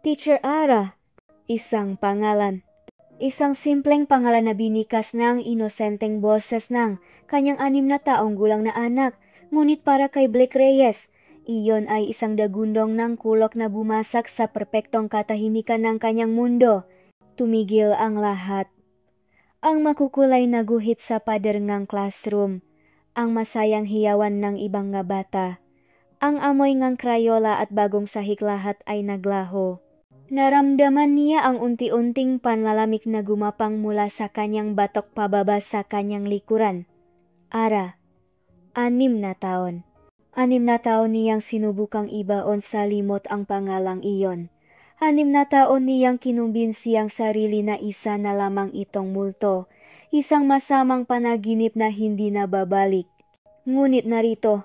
Teacher Ara. Isang pangalan. Isang simpleng pangalan na binikas ng inosenteng boses ng kanyang 6 na taong gulang na anak. Ngunit para kay Blake Reyes, iyon ay isang dagundong ng kulok na bumasak sa perpektong katahimikan ng kanyang mundo. Tumigil ang lahat. Ang makukulay na guhit sa pader ng classroom. Ang masayang hiyawan ng ibang nga bata. Ang amoy ng krayola at bagong sahig lahat ay naglaho. Naramdaman niya ang unti-unting panlalamig na gumapang mula sa kanyang batok pababa sa kanyang likuran. Ara, 6 na taon. 6 na taon niyang sinubukang ibaon sa limot ang pangalang iyon. 6 na taon niyang kinumbinsi ang sarili na isa na lamang itong multo. Isang masamang panaginip na hindi na babalik. Ngunit narito,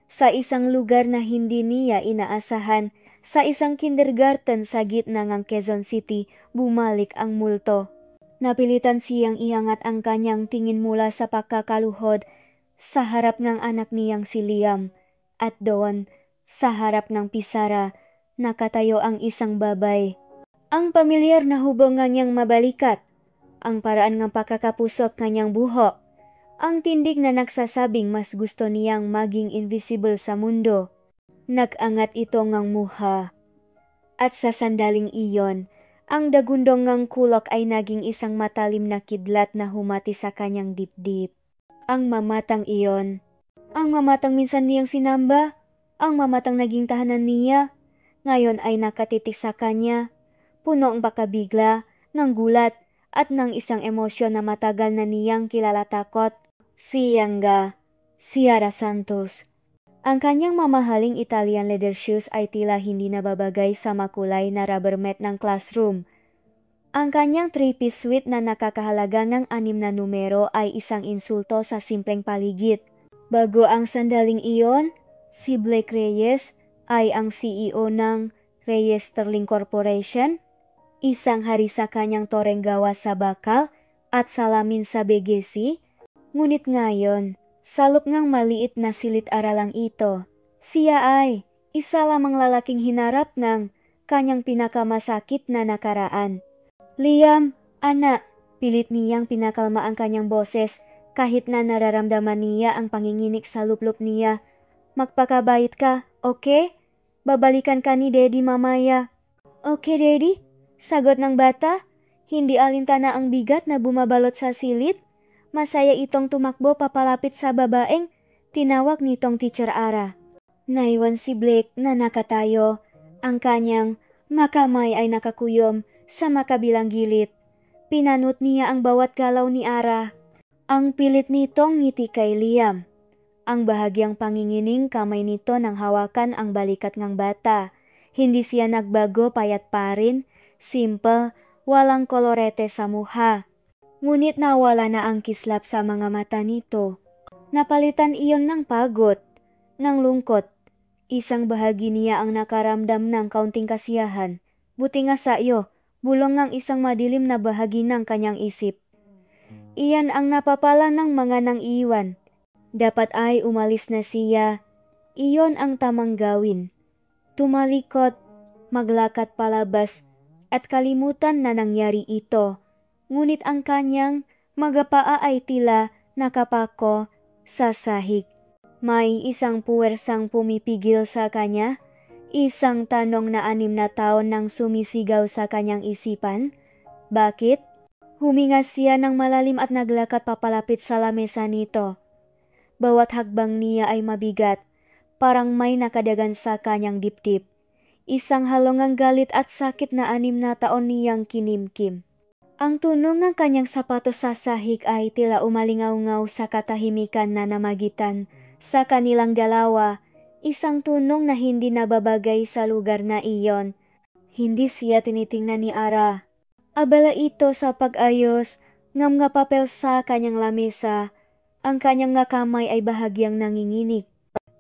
sa isang lugar na hindi niya inaasahan, sa isang kindergarten sa gitna ng Quezon City, bumalik ang multo. Napilitan siyang iangat ang kanyang tingin mula sa pagkakaluhod sa harap ng anak niyang si Liam. At doon, sa harap ng pisara, nakatayo ang isang babay. Ang pamilyar na hubong niyang mabalikat, ang paraan ng pagkakapusok kanyang buhok, ang tindig na nagsasabing mas gusto niyang maging invisible sa mundo. Nag-angat ito ngang muha. At sa sandaling iyon, ang dagundong ngang kulok ay naging isang matalim na kidlat na humati sa kanyang dibdib. Ang mamatang iyon, ang mamatang minsan niyang sinamba, ang mamatang naging tahanan niya, ngayon ay nakatitik sa kanya, puno ang pakabigla, ng gulat, at ng isang emosyon na matagal na niyang kilalatakot. Si Yanga, si Ara Santos. Ang kanyang mamahaling Italian leather shoes ay tila hindi nababagay sa makulay na rubber mat ng classroom. Ang kanyang 3-piece suite na nakakahalaga ng 6 na numero ay isang insulto sa simpleng paligid. Bago ang sandaling iyon, si Blake Reyes ay ang CEO ng Reyes Sterling Corporation, isang hari sa kanyang toreng gawa sa bakal at salamin sa Begesi. Ngunit ngayon, salop ngang maliit na silid-aralang ito, siya ay isa lamang lalaking hinarap ng kanyang pinakamasakit na nakaraan. Liam, anak, pilit niyang pinakalma ang kanyang boses kahit na nararamdaman niya ang panginginig sa luplop niya. Magpakabait ka, okay? Babalikan ka ni Daddy mamaya. Okay, Daddy? Sagot ng bata, hindi alintana ang bigat na bumabalot sa silid. Masaya itong tumakbo papalapit sa babaeng tinawag nitong Teacher Ara. Naiwan si Blake na nakatayo. Ang kanyang makamay ay nakakuyom sa makabilang gilid. Pinanot niya ang bawat galaw ni Ara. Ang pilit nitong ngiti kay Liam. Ang bahagyang pangingining kamay nito nang hawakan ang balikat ng bata. Hindi siya nagbago payat pa rin, simple, walang kolorete sa mukha. Ngunit nawala na ang kislap sa mga mata nito. Napalitan iyon ng pagod, ng lungkot. Isang bahagi niya ang nakaramdam ng kaunting kasiyahan. Buti nga sa iyo, bulong ng isang madilim na bahagi ng kanyang isip. Iyan ang napapala ng mga nang iwan. Dapat ay umalis na siya. Iyon ang tamang gawin. Tumalikot, maglakad palabas, at kalimutan na nangyari ito. Ngunit ang kanyang magapaa ay tila nakapako sa sahig. May isang puwersang pumipigil sa kanya, isang tanong na 6 na taon nang sumisigaw sa kanyang isipan. Bakit? Huminga siya ng malalim at naglakad papalapit sa lamesa nito. Bawat hakbang niya ay mabigat, parang may nakadagan sa kanyang dibdib. Isang halongang galit at sakit na 6 na taon niyang kinimkim. Ang tunog ng kanyang sapatos sa sahig ay tila umalingaw-ngaw sa katahimikan na namagitan sa kanilang dalawa, isang tunog na hindi nababagay sa lugar na iyon. Hindi siya tinitingnan ni Ara. Abala ito sa pag-ayos, ngam nga papel sa kanyang lamesa. Ang kanyang nga kamay ay bahagyang nanginginig.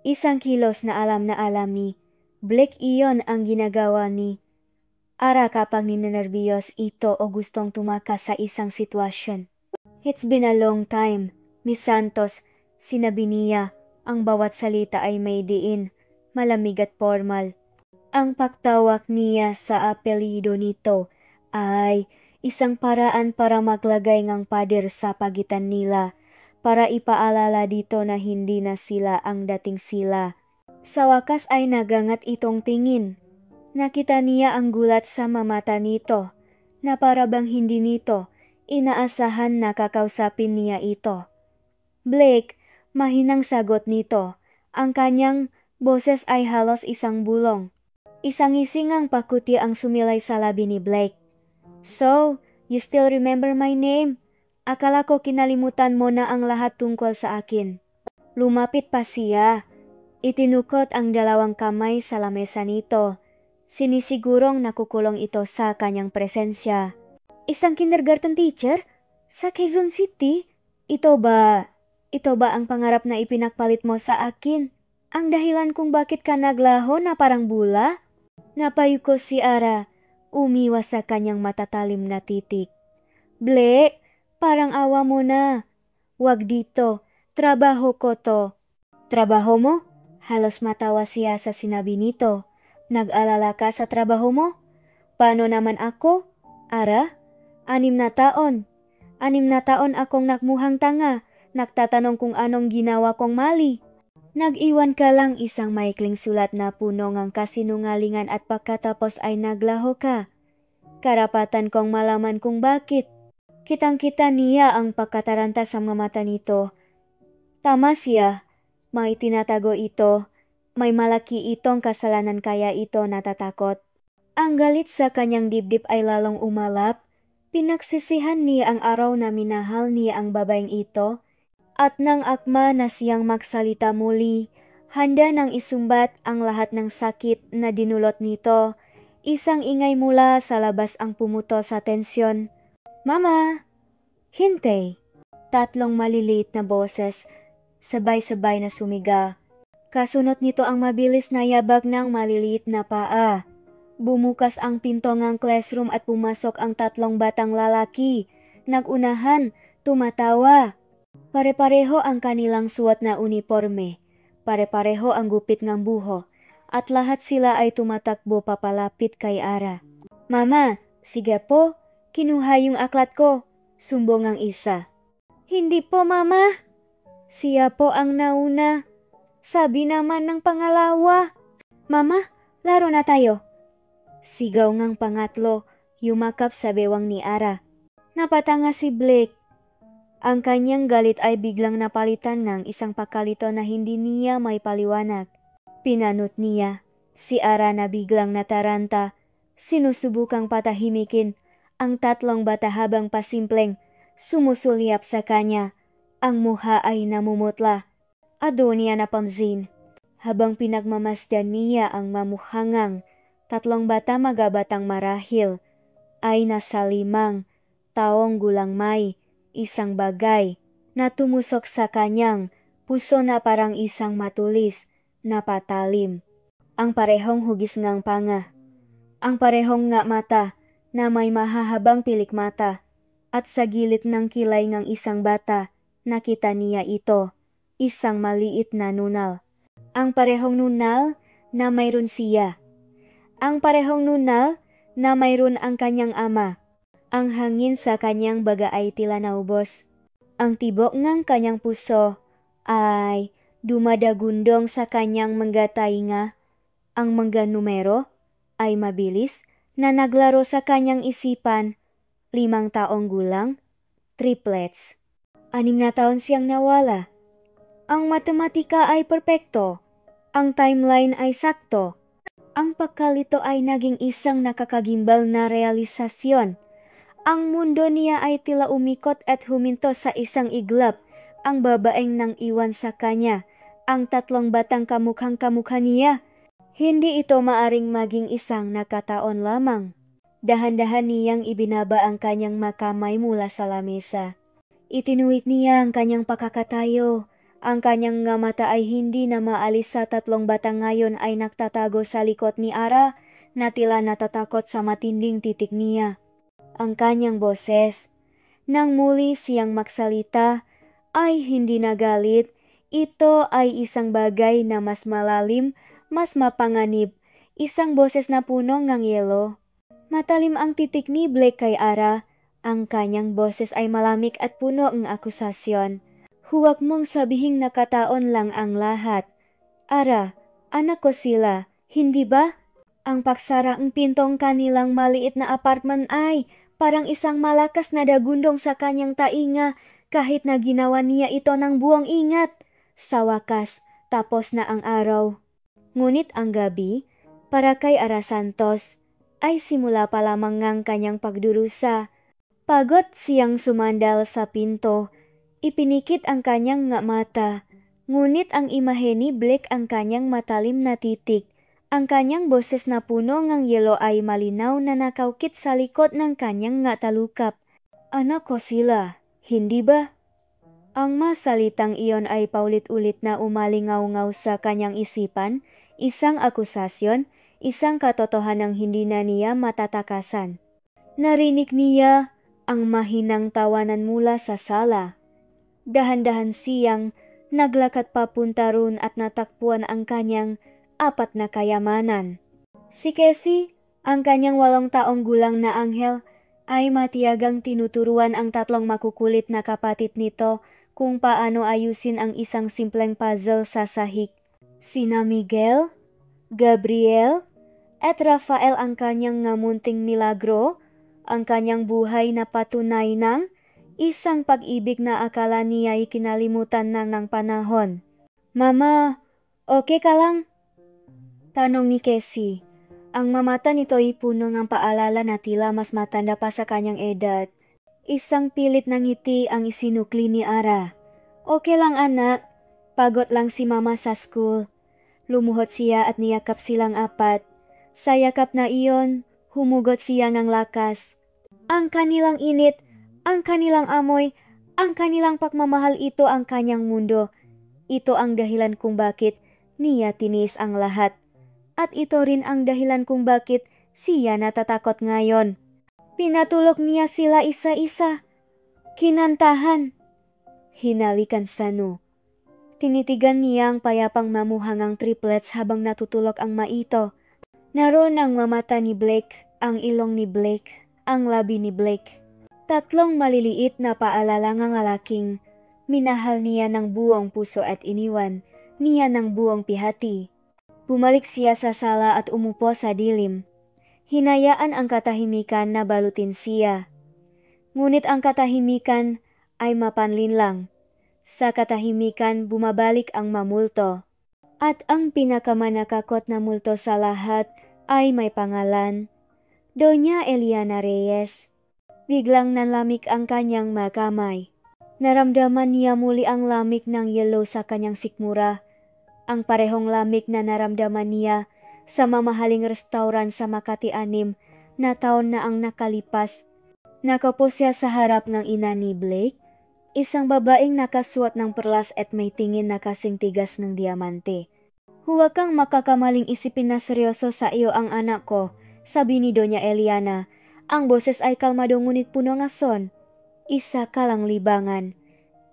Isang kilos na alam ni Blake iyon ang ginagawa ni Ara kapag ninenerbiyos ito o gustong tumakas sa isang sitwasyon. It's been a long time, Miss Santos, sinabi niya. Ang bawat salita ay may diin, malamig at formal. Ang pagtawag niya sa apelyido nito ay isang paraan para maglagay ng pader sa pagitan nila, para ipaalala dito na hindi na sila ang dating sila. Sa wakas ay nagangat itong tingin. Nakita niya ang gulat sa mamata nito, na para bang hindi nito inaasahan na kakausapin niya ito. Blake, mahinang sagot nito. Ang kanyang boses ay halos isang bulong. Isang isingang pakuti ang sumilay sa labi ni Blake. So, you still remember my name? Akala ko kinalimutan mo na ang lahat tungkol sa akin. Lumapit pa siya. Itinukot ang dalawang kamay sa lamesa nito. Sinisigurong nakukulong ito sa kanyang presensya. Isang kindergarten teacher? Sa Quezon City? Ito ba ang pangarap na ipinagpalit mo sa akin? Ang dahilan kung bakit ka naglaho na parang bula? Napayuko si Ara, umiwas sa kanyang matatalim na titik. Blake, parang awa mo na. Wag dito, trabaho ko to. Trabaho mo? Halos matawa siya sa sinabi nito. Nag-alala ka sa trabaho mo? Paano naman ako? Ara, 6 na taon. 6 na taon akong nakmuhang tanga, nagtatanong kung anong ginawa kong mali. Nag-iwan ka lang isang maikling sulat na puno ng kasinungalingan at pagkatapos ay naglaho ka. Karapatan kong malaman kung bakit. Kitang-kita niya ang pagkataranta sa mga mata nito. Tama siya, may tinatago ito. May malaki itong kasalanan kaya ito natatakot. Ang galit sa kanyang dibdib ay lalong umalap. Pinagsisihan niya ang araw na minahal niya ang babaeng ito. At nang akma na siyang magsalita muli, handa nang isumbat ang lahat ng sakit na dinulot nito. Isang ingay mula sa labas ang pumuto sa tensyon. Mama! Hintay! 3 maliliit na boses, sabay-sabay na sumiga. Kasunod nito ang mabilis na yabag ng maliliit na paa. Bumukas ang pinto ng classroom at pumasok ang 3 batang lalaki. Nagunahan, tumatawa. Pare-pareho ang kanilang suot na uniforme. Pare-pareho ang gupit ng buho. At lahat sila ay tumatakbo papalapit kay Ara. Mama, sige po, kinuha yung aklat ko. Sumbong ang isa. Hindi po, Mama. Siya po ang nauna. Sabi naman ng pangalawa. Mama, laro na tayo. Sigaw ngang pangatlo, yumakap sa bewang ni Ara. Napatanga si Blake. Ang kanyang galit ay biglang napalitan ng isang pakalito na hindi niya may paliwanag. Pinanot niya. Si Ara na biglang nataranta. Sinusubukang patahimikin ang 3 bata habang pasimpleng sumusulyap sa kanya. Ang mukha ay namumutla. Doon niya napansin. Habang pinagmamasdan niya ang mamuhangang 3 bata magabatang marahil, ay nasa 5 taong gulang may isang bagay na tumusok sa kanyang puso na parang isang matulis na patalim. Ang parehong hugis ng panga. Ang parehong nga mata na may mahahabang pilik mata. At sa gilid ng kilay ng isang bata, nakita niya ito, isang maliit na nunal. Ang parehong nunal na mayroon siya. Ang parehong nunal na mayroon ang kanyang ama. Ang hangin sa kanyang baga ay tila naubos. Ang tibok ng kanyang puso ay dumadagundong sa kanyang mga tainga. Ang mga numero ay mabilis na naglaro sa kanyang isipan. 5 taong gulang, triplets. 6 na taon siyang nawala. Ang matematika ay perpekto. Ang timeline ay sakto. Ang pagkalito ay naging isang nakakagimbal na realisasyon. Ang mundo niya ay tila umikot at huminto sa isang iglap. Ang babaeng nang iwan sa kanya, ang 3 batang kamukhang-kamukha niya. Hindi ito maaring maging isang nakataon lamang. Dahan-dahan niyang ibinaba ang kanyang makamay mula sa lamesa. Itinuwid niya ang kanyang pakakatayo. Ang kanyang nga mata ay hindi na maalis sa 3 bata ngayon ay nagtatago sa likod ni Ara na tila natatakot sa matinding titik niya. Ang kanyang boses, nang muli siyang magsalita, ay hindi nagalit. Ito ay isang bagay na mas malalim, mas mapanganib. isang boses na puno ng yelo. Matalim ang titik ni Blake kay Ara. Ang kanyang boses ay malamig at puno ng akusasyon. Huwag mong sabihing nakataon lang ang lahat. Ara, anak ko sila, hindi ba? Ang paksara ng pintong kanilang maliit na apartment ay parang isang malakas na dagundong sa kanyang tainga kahit na ginawa niya ito ng buong ingat. Sa wakas, tapos na ang araw. Ngunit ang gabi, para kay Ara Santos, ay simula pa lamang ng kanyang pagdurusa. Pagod siyang sumandal sa pinto, ipinikit ang kanyang nga mata, ngunit ang imahe ni Blake ang kanyang matalim na titik. Ang kanyang boses na puno ng yelo ay malinaw na nakaukit sa likod ng kanyang nga talukap. Anak ko sila, hindi ba? Ang masalitang iyon ay paulit-ulit na umalingaw-ngaw sa kanyang isipan, isang akusasyon, isang katotohanang hindi na niya matatakasan. Narinig niya ang mahinang tawanan mula sa sala. Dahan-dahan siyang naglakad papunta roon at natakpuan ang kanyang 4 na kayamanan. Si Cassie, ang kanyang 8 taong gulang na anghel, ay matiyagang tinuturuan ang 3 makukulit na kapatid nito kung paano ayusin ang isang simpleng puzzle sa sahig. Sina Miguel, Gabriel, at Rafael ang kanyang ngamunting milagro, ang kanyang buhay na patunay ng isang pag-ibig na akala niya ay kinalimutan na ng panahon. Mama, okay ka lang? Tanong ni Cassie. Ang mamata nito ay puno ng paalala na tila mas matanda pa sa kanyang edad. Isang pilit na ngiti ang isinukli ni Ara. Okay lang anak, pagod lang si mama sa school. Lumuhod siya at niyakap silang 4. Sa yakap na iyon, humugot siya ng lakas. Ang kanilang init, ang kanilang amoy, ang kanilang pagmamahal, ito ang kanyang mundo. Ito ang dahilan kung bakit niya tiniis ang lahat. At ito rin ang dahilan kung bakit siya natatakot ngayon. Pinatulog niya sila isa-isa. Kinantahan. Hinalikan Sanu. Tinitigan niya ang payapang mamuhangang triplets habang natutulog ang maito. Naroon ang mamata ni Blake, ang ilong ni Blake, ang labi ni Blake. 3 maliliit na paalala ng lalaking minahal niya ng buong puso at iniwan niya ng buong pihati. Bumalik siya sa sala at umupo sa dilim. Hinayaan ang katahimikan na balutin siya. Ngunit ang katahimikan ay mapanlin lang. Sa katahimikan bumabalik ang mamulto. At ang pinakamanakakot na multo sa lahat ay may pangalan. Doña Eliana Reyes. Biglang nanlamig ang kanyang makamay. Naramdaman niya muli ang lamig ng yelo sa kanyang sikmura. Ang parehong lamig na naramdaman niya sa mamahaling restaurant sa Makati 6 na taon na ang nakalipas. Nakaupo siya sa harap ng ina ni Blake, isang babaeng nakasuot ng perlas at may tingin na kasing tigas ng diamante. Huwag kang makakamaling isipin na seryoso sa iyo ang anak ko, sabi ni Doña Eliana. Ang boses ay kalmado ngunit puno ng ason. Isa ka lang libangan.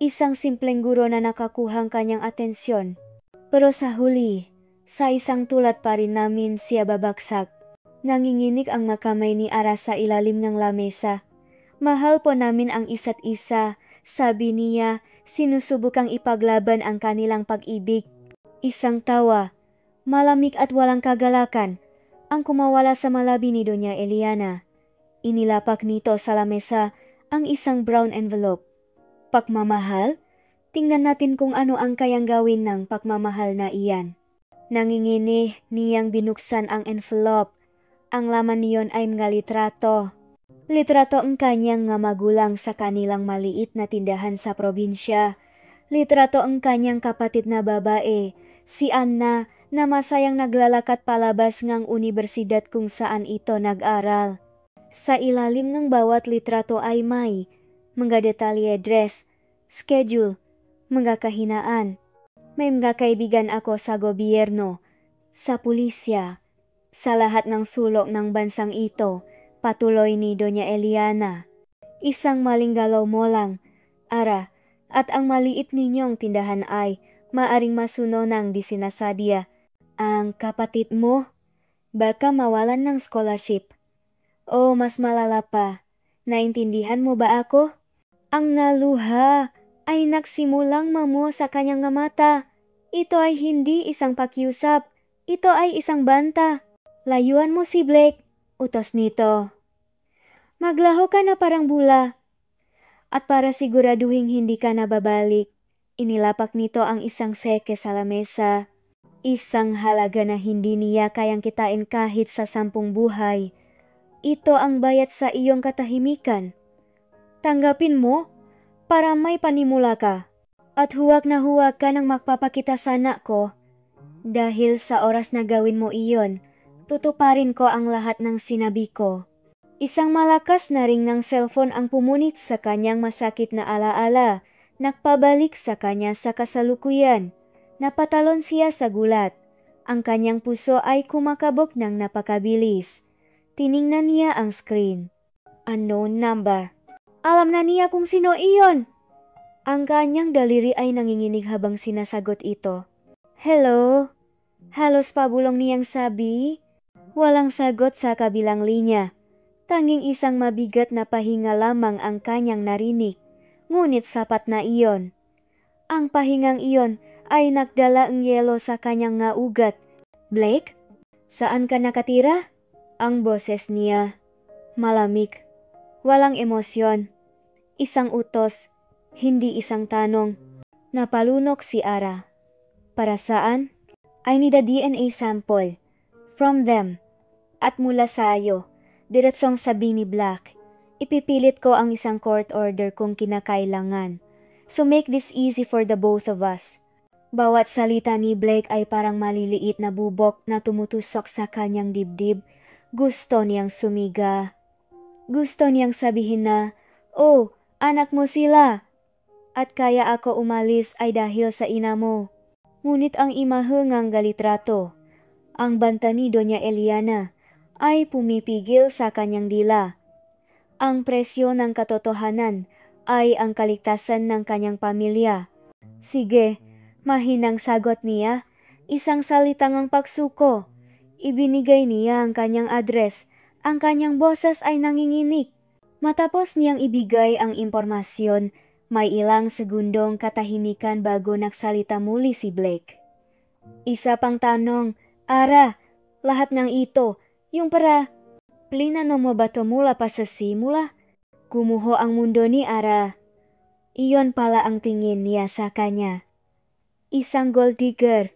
Isang simpleng guro na nakakuhang kanyang atensyon. Pero sa huli, sa isang tulad pa rin namin siya babagsak. Nanginginig ang makamay ni Ara sa ilalim ng lamesa. Mahal po namin ang isa't isa, sabi niya, sinusubukang ipaglaban ang kanilang pag-ibig. Isang tawa, malamig at walang kagalakan, ang kumawala sa malabi ni Doña Eliana. Inilapak nito sa lamesa ang isang brown envelope. Pagmamahal? Tingnan natin kung ano ang kayang gawin ng pagmamahal na iyan. Nanginginig niyang binuksan ang envelope. Ang laman niyon ay mga litrato. Litrato ang kanyang nga magulang sa kanilang maliit na tindahan sa probinsya. Litrato ang kanyang kapatid na babae, si Anna, na masayang naglalakad palabas ngang universidad kung saan ito nag-aral. Sa ilalim ng bawat litrato ay may mga detalye, dress, schedule, mga kahinaan. May mga kaibigan ako sa gobyerno, sa pulisya, sa lahat ng sulok ng bansang ito, patuloy ni Doña Eliana. Isang maling galaw mo lang, Ara, at ang maliit ninyong tindahan ay maaring masuno ng di sinasadya. Ang kapatid mo? Baka mawalan ng scholarship. O mas malala pa, naintindihan mo ba ako? Ang naluha ay nagsimulang mamuo sa kanyang nga mata. Ito ay hindi isang pakiusap. Ito ay isang banta. Layuan mo si Blake. Utos nito. Maglaho ka na parang bula. At para siguraduhin hindi ka na babalik, inilapak nito ang isang seke sa lamesa. Isang halaga na hindi niya kayang kitain kahit sa 10 buhay. Ito ang bayad sa iyong katahimikan. Tanggapin mo para may panimula ka. At huwag na huwag ka nang magpapakita sa anak ko. Dahil sa oras na gawin mo iyon, tutuparin ko ang lahat ng sinabi ko. Isang malakas na ring ng cellphone ang pumunit sa kanyang masakit na alaala. Nakpabalik sa kanya sa kasalukuyan. Napatalon siya sa gulat. Ang kanyang puso ay kumakabog ng napakabilis. Tiningnan niya ang screen. Unknown number. Alam na niya kung sino iyon. Ang kanyang daliri ay nanginginig habang sinasagot ito. Hello? Halos pabulong niyang sabi. Walang sagot sa kabilang linya. Tanging isang mabigat na pahinga lamang ang kanyang narinig. Ngunit sapat na iyon. Ang pahingang iyon ay nagdala ng yelo sa kanyang nga ugat. Blake? Saan ka nakatira? Ang boses niya. Malamig. Walang emosyon. Isang utos, hindi isang tanong. Napalunok si Ara. Para saan? I need a DNA sample. From them. At mula sa iyo. Diretsong sabi ni Black. Ipipilit ko ang isang court order kung kinakailangan. So make this easy for the both of us. Bawat salita ni Blake ay parang maliliit na bubok na tumutusok sa kanyang dibdib. Gusto niyang sumiga. Gusto niyang sabihin na, oh, anak mo sila. At kaya ako umalis ay dahil sa ina mo. Ngunit ang imahengang galitrato, ang banta ni Doña Eliana, ay pumipigil sa kanyang dila. Ang presyo ng katotohanan ay ang kaligtasan ng kanyang pamilya. Sige, mahinang sagot niya, isang salitang ang pagsuko. Ibinigay niya ang kanyang address. Ang kanyang boses ay nanginginig. Matapos niyang ibigay ang impormasyon, may ilang segundong katahimikan bago nagsalita muli si Blake. Isa pang tanong, Ara, lahat ng ito, yung para, plinano mo ba ito mula pa sa simula? Kumuho ang mundo ni Ara. Iyon pala ang tingin niya sa kanya. Isang gold digger,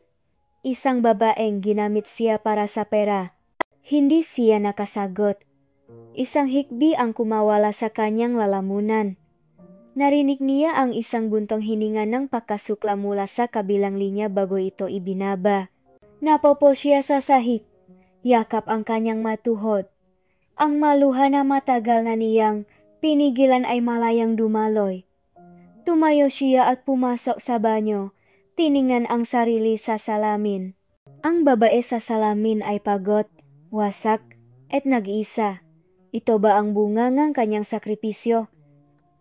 isang babaeng ginamit siya para sa pera. Hindi siya nakasagot. Isang hikbi ang kumawala sa kanyang lalamunan. Narinig niya ang isang buntong hininga ng pakasukla mula sa kabilang linya bago ito ibinaba. Napopo siya sa sahig. Yakap ang kanyang matuhod. Ang maluha na matagal na niyang pinigilan ay malayang dumaloy. Tumayo siya at pumasok sa banyo. Tiningnan ang sarili sa salamin. Ang babae sa salamin ay pagod, wasak, at nag-iisa. Ito ba ang bunga ng kanyang sakripisyo?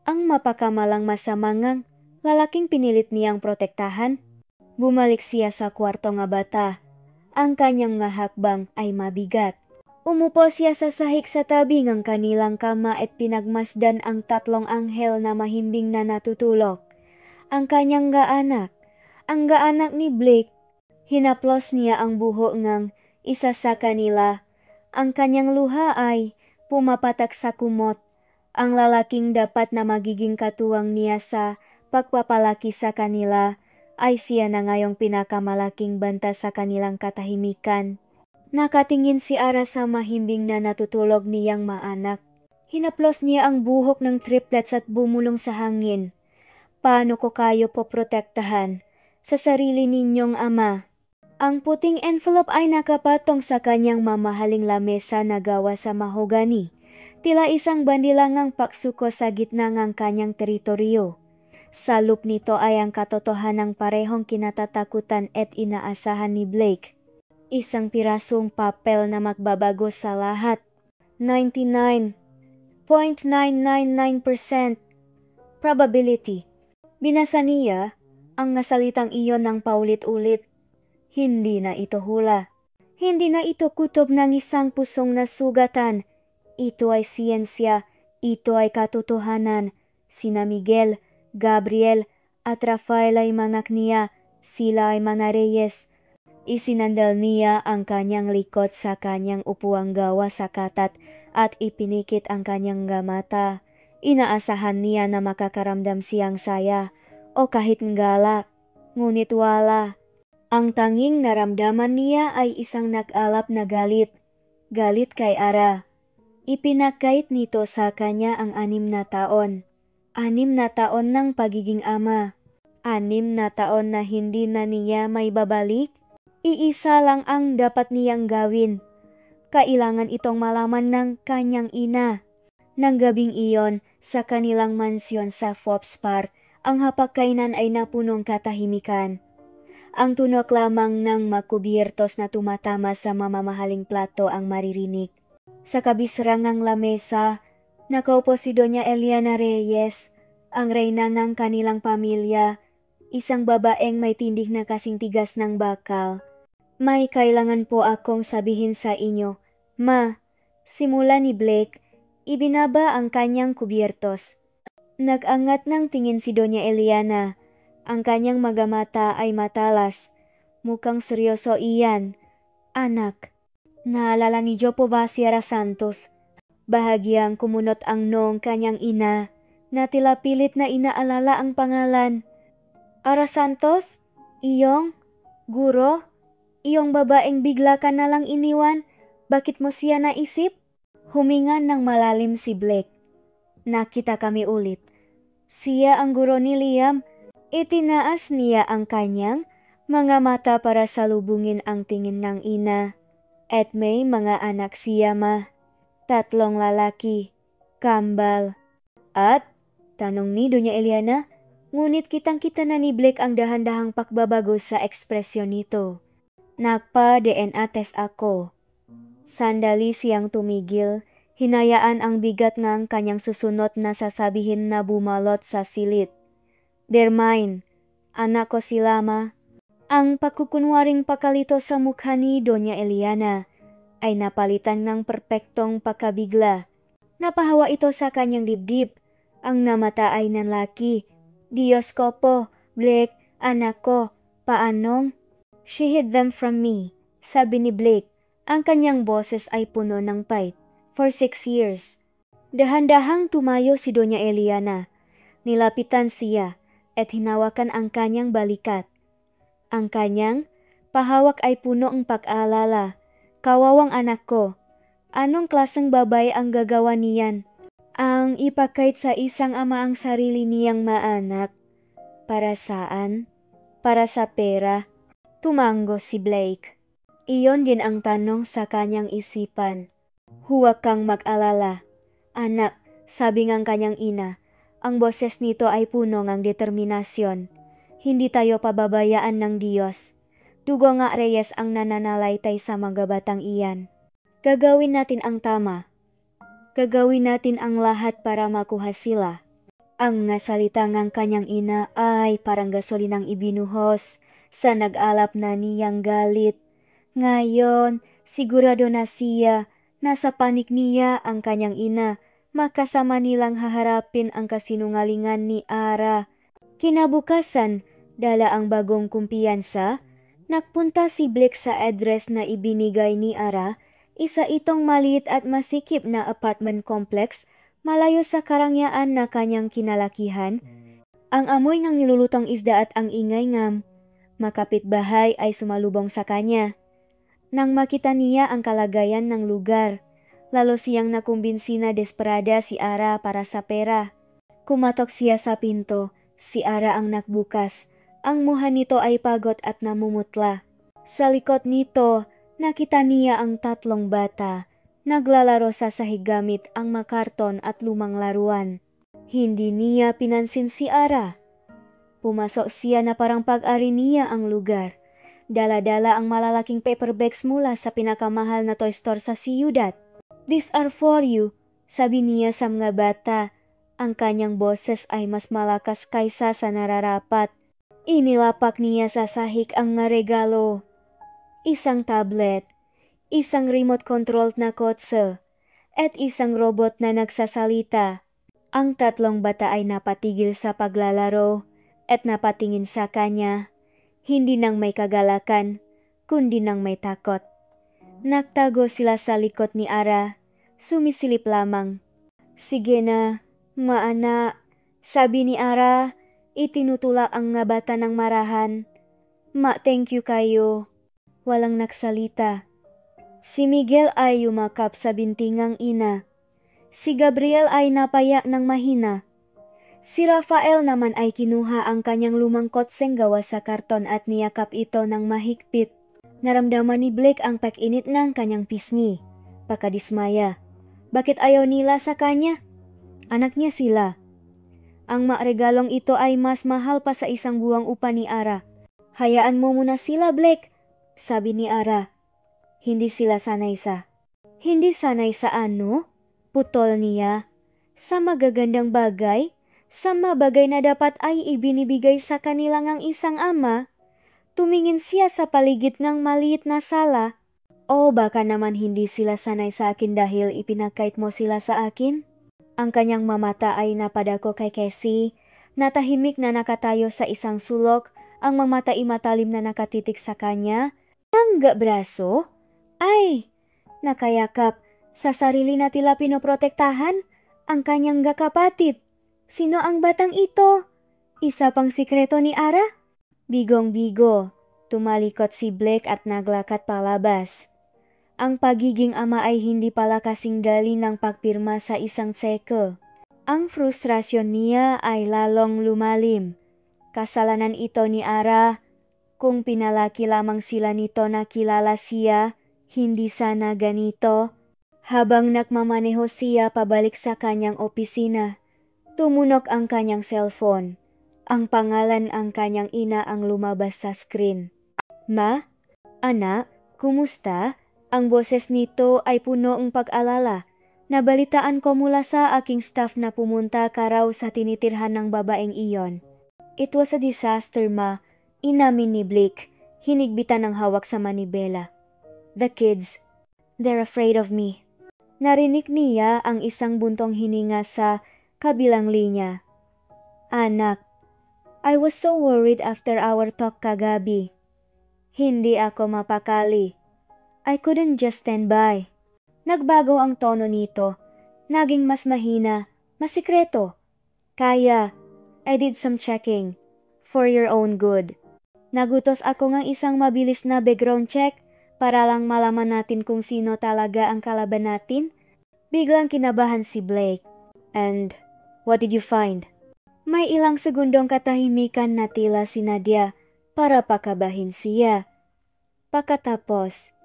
Ang mapakamalang masamangang lalaking pinilit niyang protektahan? Bumalik siya sa kwarto nga bata. Ang kanyang nga hakbang ay mabigat. Umupo siya sa sahig sa tabi ng kanilang kama at pinagmasdan ang 3 anghel na mahimbing na natutulog. Ang kanyang gaanak, ang gaanak ni Blake. Hinaplos niya ang buho ng isa sa kanila. Ang kanyang luha ay pumapatak sa kumot. Ang lalaking dapat na magiging katuwang niya sa pagpapalaki sa kanila ay siya na ngayong pinakamalaking banta sa kanilang katahimikan. Nakatingin si Ara sa mahimbing na natutulog niyang maanak. Hinaplos niya ang buhok ng triplets at bumulong sa hangin. Paano ko kayo poprotektahan sa sarili ninyong ama? Ang puting envelope ay nakapatong sa kanyang mamahaling lamesa na gawa sa mahogani. Tila isang bandilangang paksuko sa gitna ng kanyang teritoryo. Sa loop nito ay ang katotohanang parehong kinatatakutan at inaasahan ni Blake. Isang pirasong papel na magbabago sa lahat. 99.999% probability. Binasa niya ang nasalitang iyon ng paulit-ulit. Hindi na ito hula. Hindi na ito kutob ng isang pusong nasugatan. Ito ay siyensya, ito ay katotohanan. Sina Miguel, Gabriel, at Rafael ay manak niya, sila ay mga reyes. Isinandal niya ang kanyang likod sa kanyang upuang gawa sa katat at ipinikit ang kanyang mata. Inaasahan niya na makakaramdam siyang saya o kahit galak, ngunit wala. Ang tanging naramdaman niya ay isang nag-alap na galit. Galit kay Ara. Ipinakait nito sa kanya ang 6 na taon. 6 na taon ng pagiging ama. 6 na taon na hindi na niya may babalik. Iisa lang ang dapat niyang gawin. Kailangan itong malaman ng kanyang ina. Nang gabing iyon, sa kanilang mansyon sa Forbes Park, ang hapagkainan ay napunong katahimikan. Ang tunok lamang ng makubiertos na tumatama sa mamamahaling plato ang maririnig. Sa kabisrangang lamesa, nakaupo si Doña Eliana Reyes, ang reyna ng kanilang pamilya, isang babaeng may tindig na kasing tigas ng bakal. May kailangan po akong sabihin sa inyo. Ma, simula ni Blake, ibinaba ang kanyang kubiertos. Nag-angat ng tingin si Doña Eliana. Ang kanyang magamata ay matalas. Mukhang seryoso iyan. Anak, naalala niyo po ba si Ara Santos? Bahagyang kumunot ang noong kanyang ina na tila pilit na inaalala ang pangalan. Ara Santos? Iyong? Guro? Iyong babaeng bigla ka nalang iniwan? Bakit mo siya naisip? Huminga ng malalim si Blake. Nakita kami ulit. Siya ang guro ni Liam. Itinaas niya ang kanyang mga mata para salubungin ang tingin ng ina. At may mga anak siya, ma. 3 lalaki. Kambal. At? Tanong ni Doña Eliana. Ngunit kitang-kita na ni Blake ang dahan-dahang pagbabago sa ekspresyon nito. Nagpa-DNA test ako. Sandali siyang tumigil, hinayaan ang bigat ng kanyang susunod na sasabihin na bumalot sa silid. They're mine. Anak ko sila, ma. Ang pagkukunwaring pakalito sa mukha ni Doña Eliana ay napalitan ng perpektong pakabigla. Napahawa ito sa kanyang dibdib. Ang namata ay nanlaki. Diyos ko po, Blake, anak ko, paanong? She hid them from me, sabi ni Blake. Ang kanyang boses ay puno ng pait. For 6 years. Dahan-dahang tumayo si Doña Eliana. Nilapitan siya at hinawakan ang kanyang balikat. Ang kanyang pahawak ay puno ng pag-aalala. Kawawang anak ko. Anong klaseng babae ang gagawa niyan? Ang ipakait sa isang ama ang sarili niyang maanak. Para saan? Para sa pera? Tumango si Blake. Iyon din ang tanong sa kanyang isipan. Huwag kang mag-alala. Anak, sabi ng kanyang ina, ang boses nito ay puno ng determinasyon. Hindi tayo pababayaan ng Diyos. Dugo nga Reyes ang nananalaytay sa mga batang iyan. Gagawin natin ang tama. Gagawin natin ang lahat para makuha sila. Ang nasalita ng kanyang ina ay parang gasolinang ibinuhos sa nag-alap na niyang galit. Ngayon, sigurado na siya, nasa panik niya ang kanyang ina, makasama nilang haharapin ang kasinungalingan ni Ara. Kinabukasan, dala ang bagong kumpiyansa, nagpunta si Blake sa address na ibinigay ni Ara, isa itong maliit at masikip na apartment complex, malayo sa karangyaan na kanyang kinalakihan. Ang amoy ng nilulutong isda at ang ingay ng makapitbahay ay sumalubong sa kanya. Nang makita niya ang kalagayan ng lugar, lalo siyang nakumbinsi na desperada si Ara para sa pera. Kumatok siya sa pinto, si Ara ang nagbukas. Ang muha nito ay pagod at namumutla. Sa likod nito, nakita niya ang 3 bata. Naglalaro sa sahig gamit ang makarton at lumang laruan. Hindi niya pinansin si Ara. Pumasok siya na parang pag-ari niya ang lugar. Dala-dala ang malalaking paper bags mula sa pinakamahal na toy store sa siyudad. These are for you, sabi niya sa mga bata. Ang kanyang boses ay mas malakas kaysa sa nararapat. Inilapak niya sa sahig ang regalo. Isang tablet, isang remote-controlled na kotse, at isang robot na nagsasalita. Ang tatlong bata ay napatigil sa paglalaro at napatingin sa kanya, hindi nang may kagalakan, kundi nang may takot. Nagtago sila sa likod ni Ara, sumisilip lamang. Sige na, maana, sabi ni Ara, itinutulak ang nga bata ng marahan. Thank you kayo. Walang nagsalita. Si Miguel ay yumakap sa bintingang ina. Si Gabriel ay napaya ng mahina. Si Rafael naman ay kinuha ang kanyang lumang kotseng gawa sa karton at niyakap ito ng mahigpit. Naramdaman ni Blake ang pag-init ng kanyang pisngi. Pakadismaya. Bakit ayaw nila sa kanya? Anak niya sila. Ang regalong ito ay mas mahal pa sa isang buwang upa ni Ara. Hayaan mo muna sila, Blake, sabi ni Ara. Hindi sila sanay sa... Hindi sanay sa ano? Putol niya. Sa magagandang bagay? Sa mabagay na dapat ay ibinibigay sa kanilang ang isang ama? Tumingin siya sa paligid ng maliit na sala. O baka naman hindi sila sanay sa akin dahil ipinakait mo sila sa akin? Ang kanyang mamata ay napadako kay Cassie, natahimik na nakatayo sa isang sulok, ang mamata ay matalim na nakatitik sa kanya. Ang braso? Ay, nakayakap, sa sarili na tila pinoprotektahan, ang kanyang kapatid. Sino ang batang ito? Isa pang sikreto ni Ara? Bigong-bigo, tumalikot si Blake at naglakat palabas. Ang pagiging ama ay hindi pala kasing dali ng pagpirma sa isang tseko. Ang frustrasyon niya ay lalong lumalim. Kasalanan ito ni Ara. Kung pinalaki lamang sila nito na kilala siya, hindi sana ganito. Habang nagmamaneho siya pabalik sa kanyang opisina, tumunok ang kanyang cellphone. Ang pangalan ang kanyang ina ang lumabas sa screen. Ma? Anak? Kumusta? Ang boses nito ay puno ng pag-alala. Nabalitaan ko mula sa aking staff na pumunta ka raw sa tinitirhan ng babaeng iyon. It was a disaster, ma. Inamin ni Blake. Hinigbitan ng hawak sa manibela. The kids, they're afraid of me. Narinig niya ang isang buntong hininga sa kabilang linya. Anak, I was so worried after our talk kagabi. Hindi ako mapakali. I couldn't just stand by. Nagbago ang tono nito. Naging mas mahina, mas sikreto. Kaya, I did some checking. For your own good. Nagutos ako ng isang mabilis na background check para lang malaman natin kung sino talaga ang kalaban natin. Biglang kinabahan si Blake. And, what did you find? May ilang segundong katahimikan na tila si Nadia para pakabahin siya. Pagkatapos,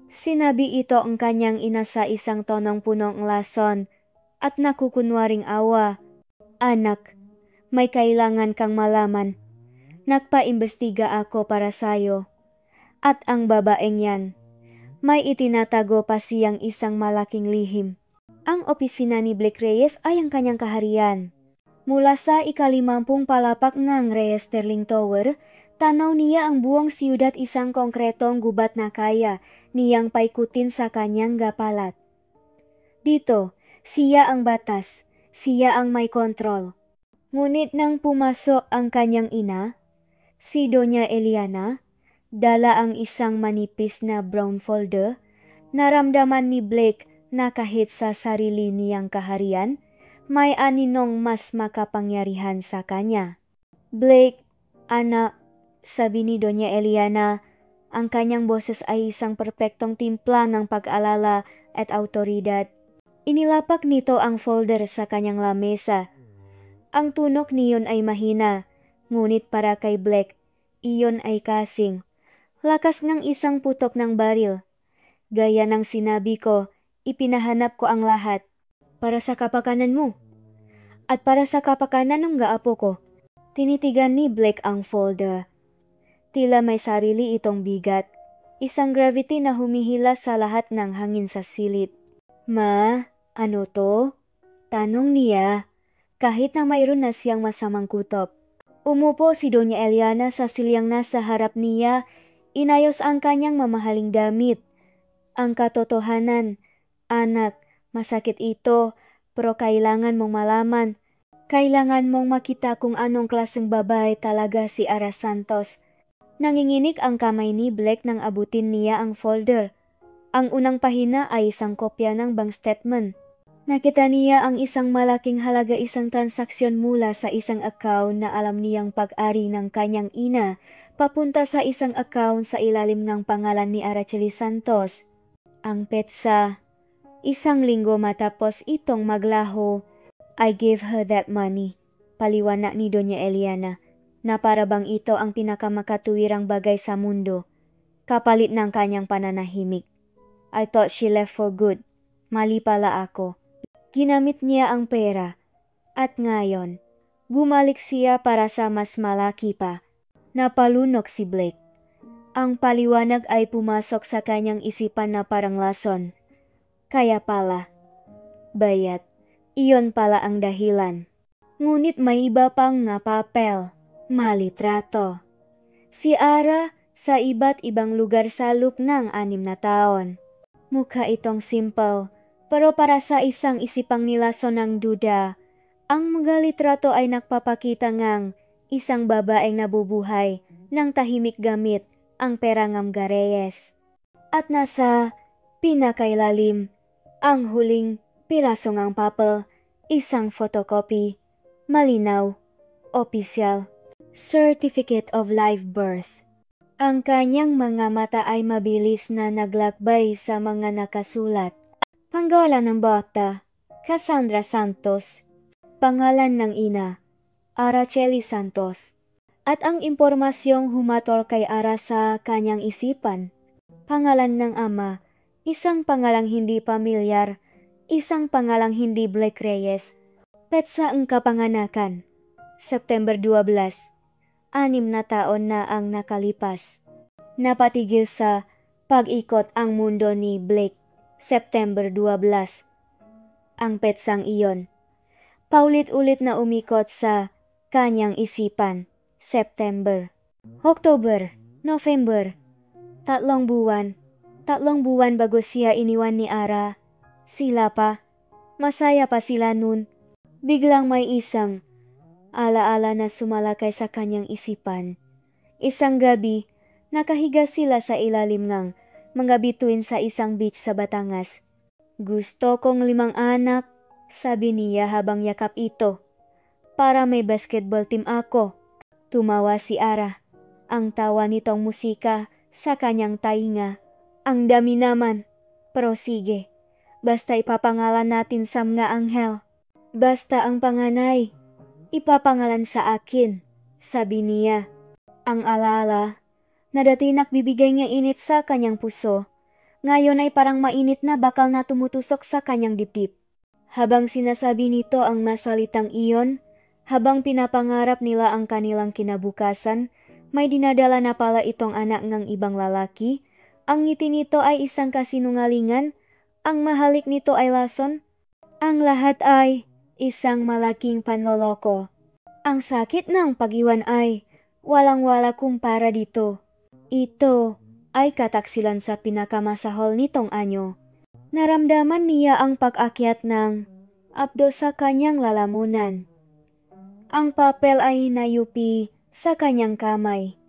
sinabi ito ang kanyang ina sa isang tonong punong lason at nakukunwaring awa. Anak, may kailangan kang malaman. Nagpaimbestiga ako para sayo. At ang babaeng yan, may itinatago pa siyang isang malaking lihim. Ang opisina ni Blake Reyes ay ang kanyang kaharian. Mula sa ika-50 palapak ng Reyes Sterling Tower, tanaw niya ang buong siyudad isang konkretong gubat na kaya niyang paikutin sa kanyang gapalat. Dito, siya ang batas, siya ang may kontrol. Ngunit nang pumasok ang kanyang ina, si Doña Eliana, dala ang isang manipis na brown folder, naramdaman ni Blake na kahit sa sarili niyang kaharian, may aninong mas makapangyarihan sa kanya. Blake, anak, sabi ni Doña Eliana, ang kanyang boses ay isang perpektong timpla ng pag-alala at autoridad. Inilapak nito ang folder sa kanyang lamesa. Ang tunog niyon ay mahina, ngunit para kay Blake, iyon ay kasing lakas ng isang putok ng baril. Gaya ng sinabi ko, ipinahanap ko ang lahat para sa kapakanan mo at para sa kapakanan ng gaapo ko. Tinitigan ni Blake ang folder. Tila may sarili itong bigat, isang gravity na humihila sa lahat ng hangin sa silid. Ma, ano to? Tanong niya, kahit na mayroon na siyang masamang kutob. Umupo si Doña Eliana sa silyang nasa harap niya, inayos ang kanyang mamahaling damit. Ang katotohanan, anak, masakit ito, pero kailangan mong malaman. Kailangan mong makita kung anong klaseng babae talaga si Ara Santos. Nanginginig ang kamay ni Blake nang abutin niya ang folder. Ang unang pahina ay isang kopya ng bank statement. Nakita niya ang isang malaking halaga, isang transaksyon mula sa isang account na alam niyang pag-ari ng kanyang ina papunta sa isang account sa ilalim ng pangalan ni Araceli Santos. Ang petsa, 1 linggo matapos itong maglaho, I gave her that money, paliwanag ni Doña Eliana, na para bang ito ang pinakamakatuwirang bagay sa mundo, kapalit ng kanyang pananahimik. I thought she left for good. Mali pala ako. Ginamit niya ang pera. At ngayon, bumalik siya para sa mas malaki pa. Napalunok si Blake. Ang paliwanag ay pumasok sa kanyang isipan na parang lason. Kaya pala, bayat, iyon pala ang dahilan. Ngunit may iba pang napapel, malitrato. Si Ara sa iba't ibang lugar sa loob ng 6 na taon. Mukha itong simple, pero para sa isang isipang nilason ng duda, ang mga litrato ay nagpapakita ngang isang babaeng nabubuhay ng tahimik gamit ang pera ng Reyes. At nasa pinakailalim, ang huling piraso ng papel, isang photocopy, malinaw, opisyal, Certificate of Live Birth. Ang kanyang mga mata ay mabilis na naglakbay sa mga nakasulat. Pangalan ng bata, Cassandra Santos. Pangalan ng ina, Araceli Santos. At ang impormasyong humatol kay Ara sa kanyang isipan. Pangalan ng ama, isang pangalang hindi pamilyar, isang pangalang hindi Blake Reyes. Petsa ang kapanganakan, September 12. 6 na taon na ang nakalipas. Napatigil sa pag-ikot ang mundo ni Blake, September 12. Ang petsang iyon, paulit-ulit na umikot sa kanyang isipan, September, October, November. 3 buwan. 3 buwan bago siya iniwan ni Ara. Sila pa. Masaya pa sila nun. Biglang may isang alaala na sumalakay sa kanyang isipan. Isang gabi, nakahiga sila sa ilalim ng mga bituin sa isang beach sa Batangas. Gusto kong 5 anak, sabi niya habang yakap ito. Para may basketball team ako. Tumawa si Ara. Ang tawa nitong musika sa kanyang tainga. Ang dami naman. Pero sige, basta ipapangalan natin sa mga anghel. Basta ang panganay, ipapangalan sa akin, sabi niya. Ang alala, na dati nakbibigay niya init sa kanyang puso, ngayon ay parang mainit na bakal na tumutusok sa kanyang dibdib. Habang sinasabi nito ang masalitang iyon, habang pinapangarap nila ang kanilang kinabukasan, may dinadala na pala itong anak ng ibang lalaki. Ang ngiti nito ay isang kasinungalingan, ang mahalik nito ay lason. Ang lahat ay isang malaking panloloko. Ang sakit ng pag-iwan ay walang-wala kumpara dito. Ito ay kataksilan sa pinakamasahol nitong anyo. Naramdaman niya ang pag-akyat ng abdo sa kanyang lalamunan. Ang papel ay nayupi sa kanyang kamay.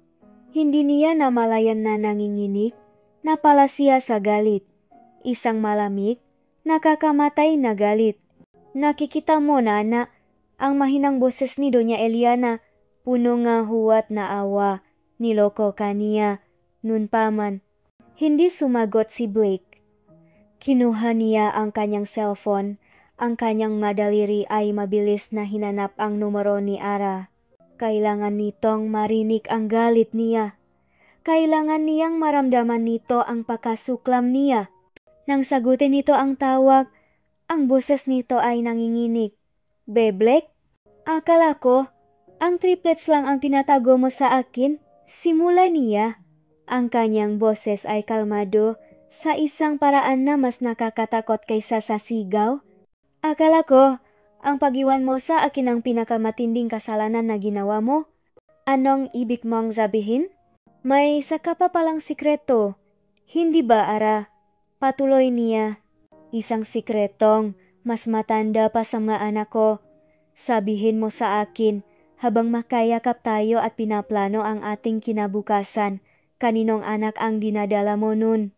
Hindi niya namalayan na nanginginig, napala siya sa galit. Isang malamig, nakakamatay na galit. Nakikita mo na ang mahinang boses ni Doña Eliana, puno nga huwat na awa, niloko kaniya, nun paman. Hindi sumagot si Blake. Kinuha niya ang kanyang cellphone, ang kanyang madaliri ay mabilis na hinanap ang numero ni Ara. Kailangan nitong marinig ang galit niya. Kailangan niyang maramdaman nito ang pakasuklam niya. Nang sagutin nito ang tawag, ang boses nito ay nanginginig. Blake? Akala ko, ang triplets lang ang tinatago mo sa akin. Simula niya. Ang kanyang boses ay kalmado sa isang paraan na mas nakakatakot kaysa sa sigaw. Akala ko, ang pag-iwan mo sa akin ang pinakamatinding kasalanan na ginawa mo. Anong ibig mong sabihin? May saka pa palang sikreto. Hindi ba, Ara? Patuloy niya. Isang sikretong mas matanda pa sa mga anak ko. Sabihin mo sa akin habang makayakap tayo at pinaplano ang ating kinabukasan. Kaninong anak ang dinadala mo nun?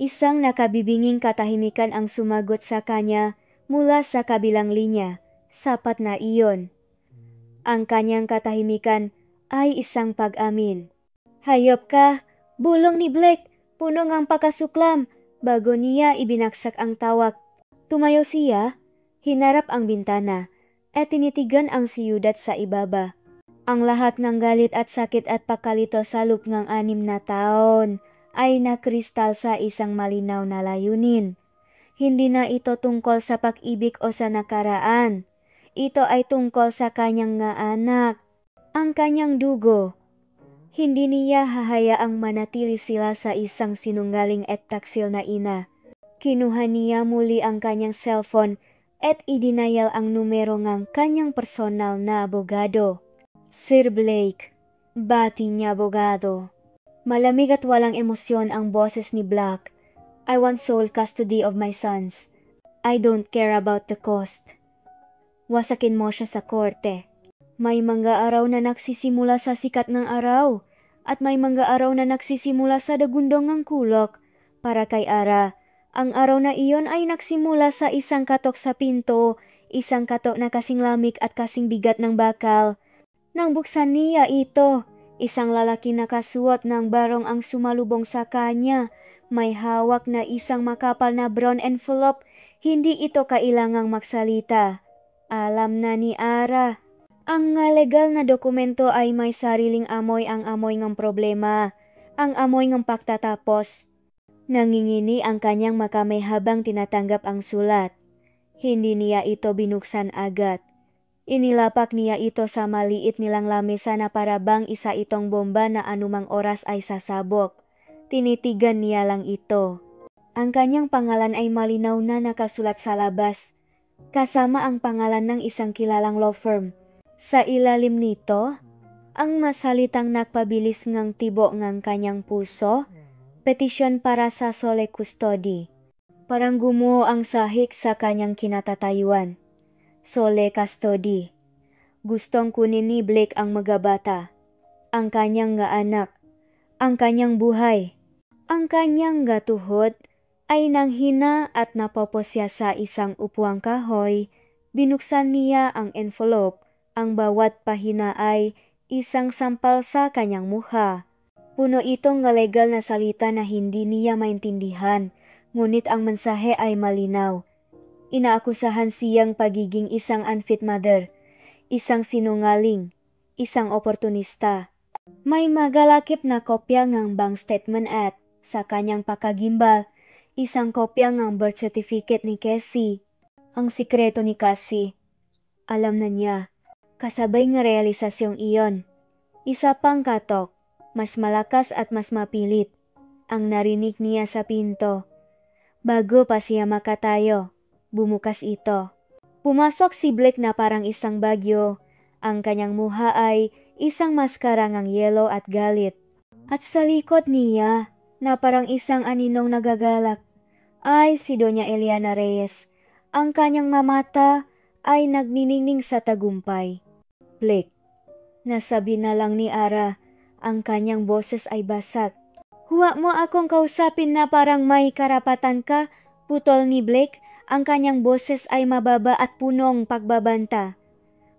Isang nakabibinging katahimikan ang sumagot sa kanya mula sa kabilang linya. Sapat na iyon. Ang kanyang katahimikan ay isang pag-amin. Hayop ka! Bulong ni Blake! Puno ngang pakasuklam! Bago niya ibinagsak ang tawak. Tumayo siya, hinarap ang bintana, at tinitigan ang siyudad sa ibaba. Ang lahat ng galit at sakit at pakalito sa loob ng 6 na taon ay nakristal sa isang malinaw na layunin. Hindi na ito tungkol sa pag-ibig o sa nakaraan. Ito ay tungkol sa kanyang nga anak, ang kanyang dugo. Hindi niya hahayaang manatili sila sa isang sinungaling at taksil na ina. Kinuha niya muli ang kanyang cellphone at idinayal ang numero ng kanyang personal na abogado. Sir Blake, bati niya abogado. Malamig at walang emosyon ang boses ni Black. I want sole custody of my sons. I don't care about the cost. Wasakin mo siya sa korte. May mga araw na nagsisimula sa sikat ng araw at may mga araw na nagsisimula sa dagundong ng kulok. Para kay Ara, ang araw na iyon ay nagsimula sa isang katok sa pinto, isang katok na kasing lamig at kasing bigat ng bakal. Nang buksan niya ito, isang lalaki na kasuot ng barong ang sumalubong sa kanya. May hawak na isang makapal na brown envelope. Hindi ito kailangang magsalita. Alam na ni Ara. Ang legal na dokumento ay may sariling amoy, ang amoy ng problema, ang amoy ng pagtatapos. Nangingini ang kanyang makamay habang tinatanggap ang sulat. Hindi niya ito binuksan agad. Inilapak niya ito sa maliit nilang lamesa na para bang isa itong bomba na anumang oras ay sasabog. Tinitigan niya lang ito. Ang kanyang pangalan ay malinaw na nakasulat sa labas, kasama ang pangalan ng isang kilalang law firm. Sa ilalim nito, ang masalitang nagpabilis ngang tibo ngang kanyang puso, petisyon para sa sole custody. Parang gumuho ang sahik sa kanyang kinatatayuan. Sole custody. Gustong kunin ni Blake ang mga bata, ang kanyang nga anak, ang kanyang buhay. Ang kanyang gatuhod ay nanghina at napoposya sa isang upuang kahoy. Binuksan niya ang envelope. Ang bawat pahina ay isang sampal sa kanyang mukha. Puno itong legal na salita na hindi niya maintindihan, ngunit ang mensahe ay malinaw. Inaakusahan siyang pagiging isang unfit mother, isang sinungaling, isang oportunista. May magalakip na kopya ng bank statement at, sa kanyang pakagimbal, isang kopya ng birth certificate ni Cassie. Ang sikreto ni Cassie, alam na niya. Kasabay nga realisasyong iyon. Isa pang katok, mas malakas at mas mapilit, ang narinig niya sa pinto. Bago pa siya makatayo, bumukas ito. Pumasok si Blake na parang isang bagyo. Ang kanyang muha ay isang maskara ng yelo at galit. At sa likod niya, na parang isang aninong nagagalak, ay si Doña Eliana Reyes. Ang kanyang mamata ay nagniningning sa tagumpay. Blake, nasabi na lang ni Ara, ang kanyang boses ay basag. Huwag mo akong kausapin na parang may karapatan ka, putol ni Blake. Ang kanyang boses ay mababa at punong pagbabanta.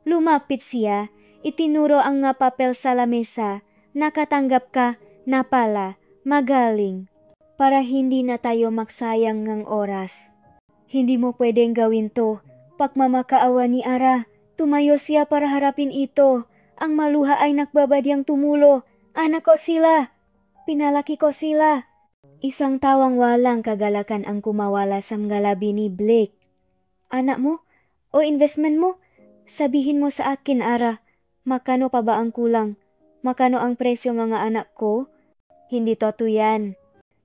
Lumapit siya, itinuro ang nga papel sa lamesa. Nakatanggap ka, na pala, magaling. Para hindi na tayo magsayang ng oras. Hindi mo pwedeng gawin to. Pagmamakaawa ni Ara, tumayo siya para harapin ito. Ang maluha ay nakbabadyang tumulo. Anak ko sila. Pinalaki ko sila. Isang tawang walang kagalakan ang kumawala sa ngalabi ni Blake. Anak mo? O investment mo? Sabihin mo sa akin, Ara. Makano pa ba ang kulang? Makano ang presyo mga anak ko? Hindi toto yan.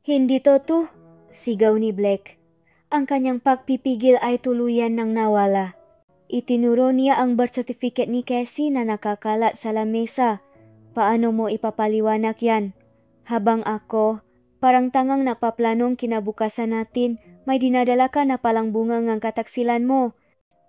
Hindi toto, sigaw ni Blake. Ang kanyang pagpipigil ay tuluyan ng nawala. Itinuro niya ang birth certificate ni Cassie na nakakalat sa lamesa. Paano mo ipapaliwanag yan? Habang ako, Parang tangang napaplanong kinabukasan natin, may dinadala ka na palang bunga ngang kataksilan mo.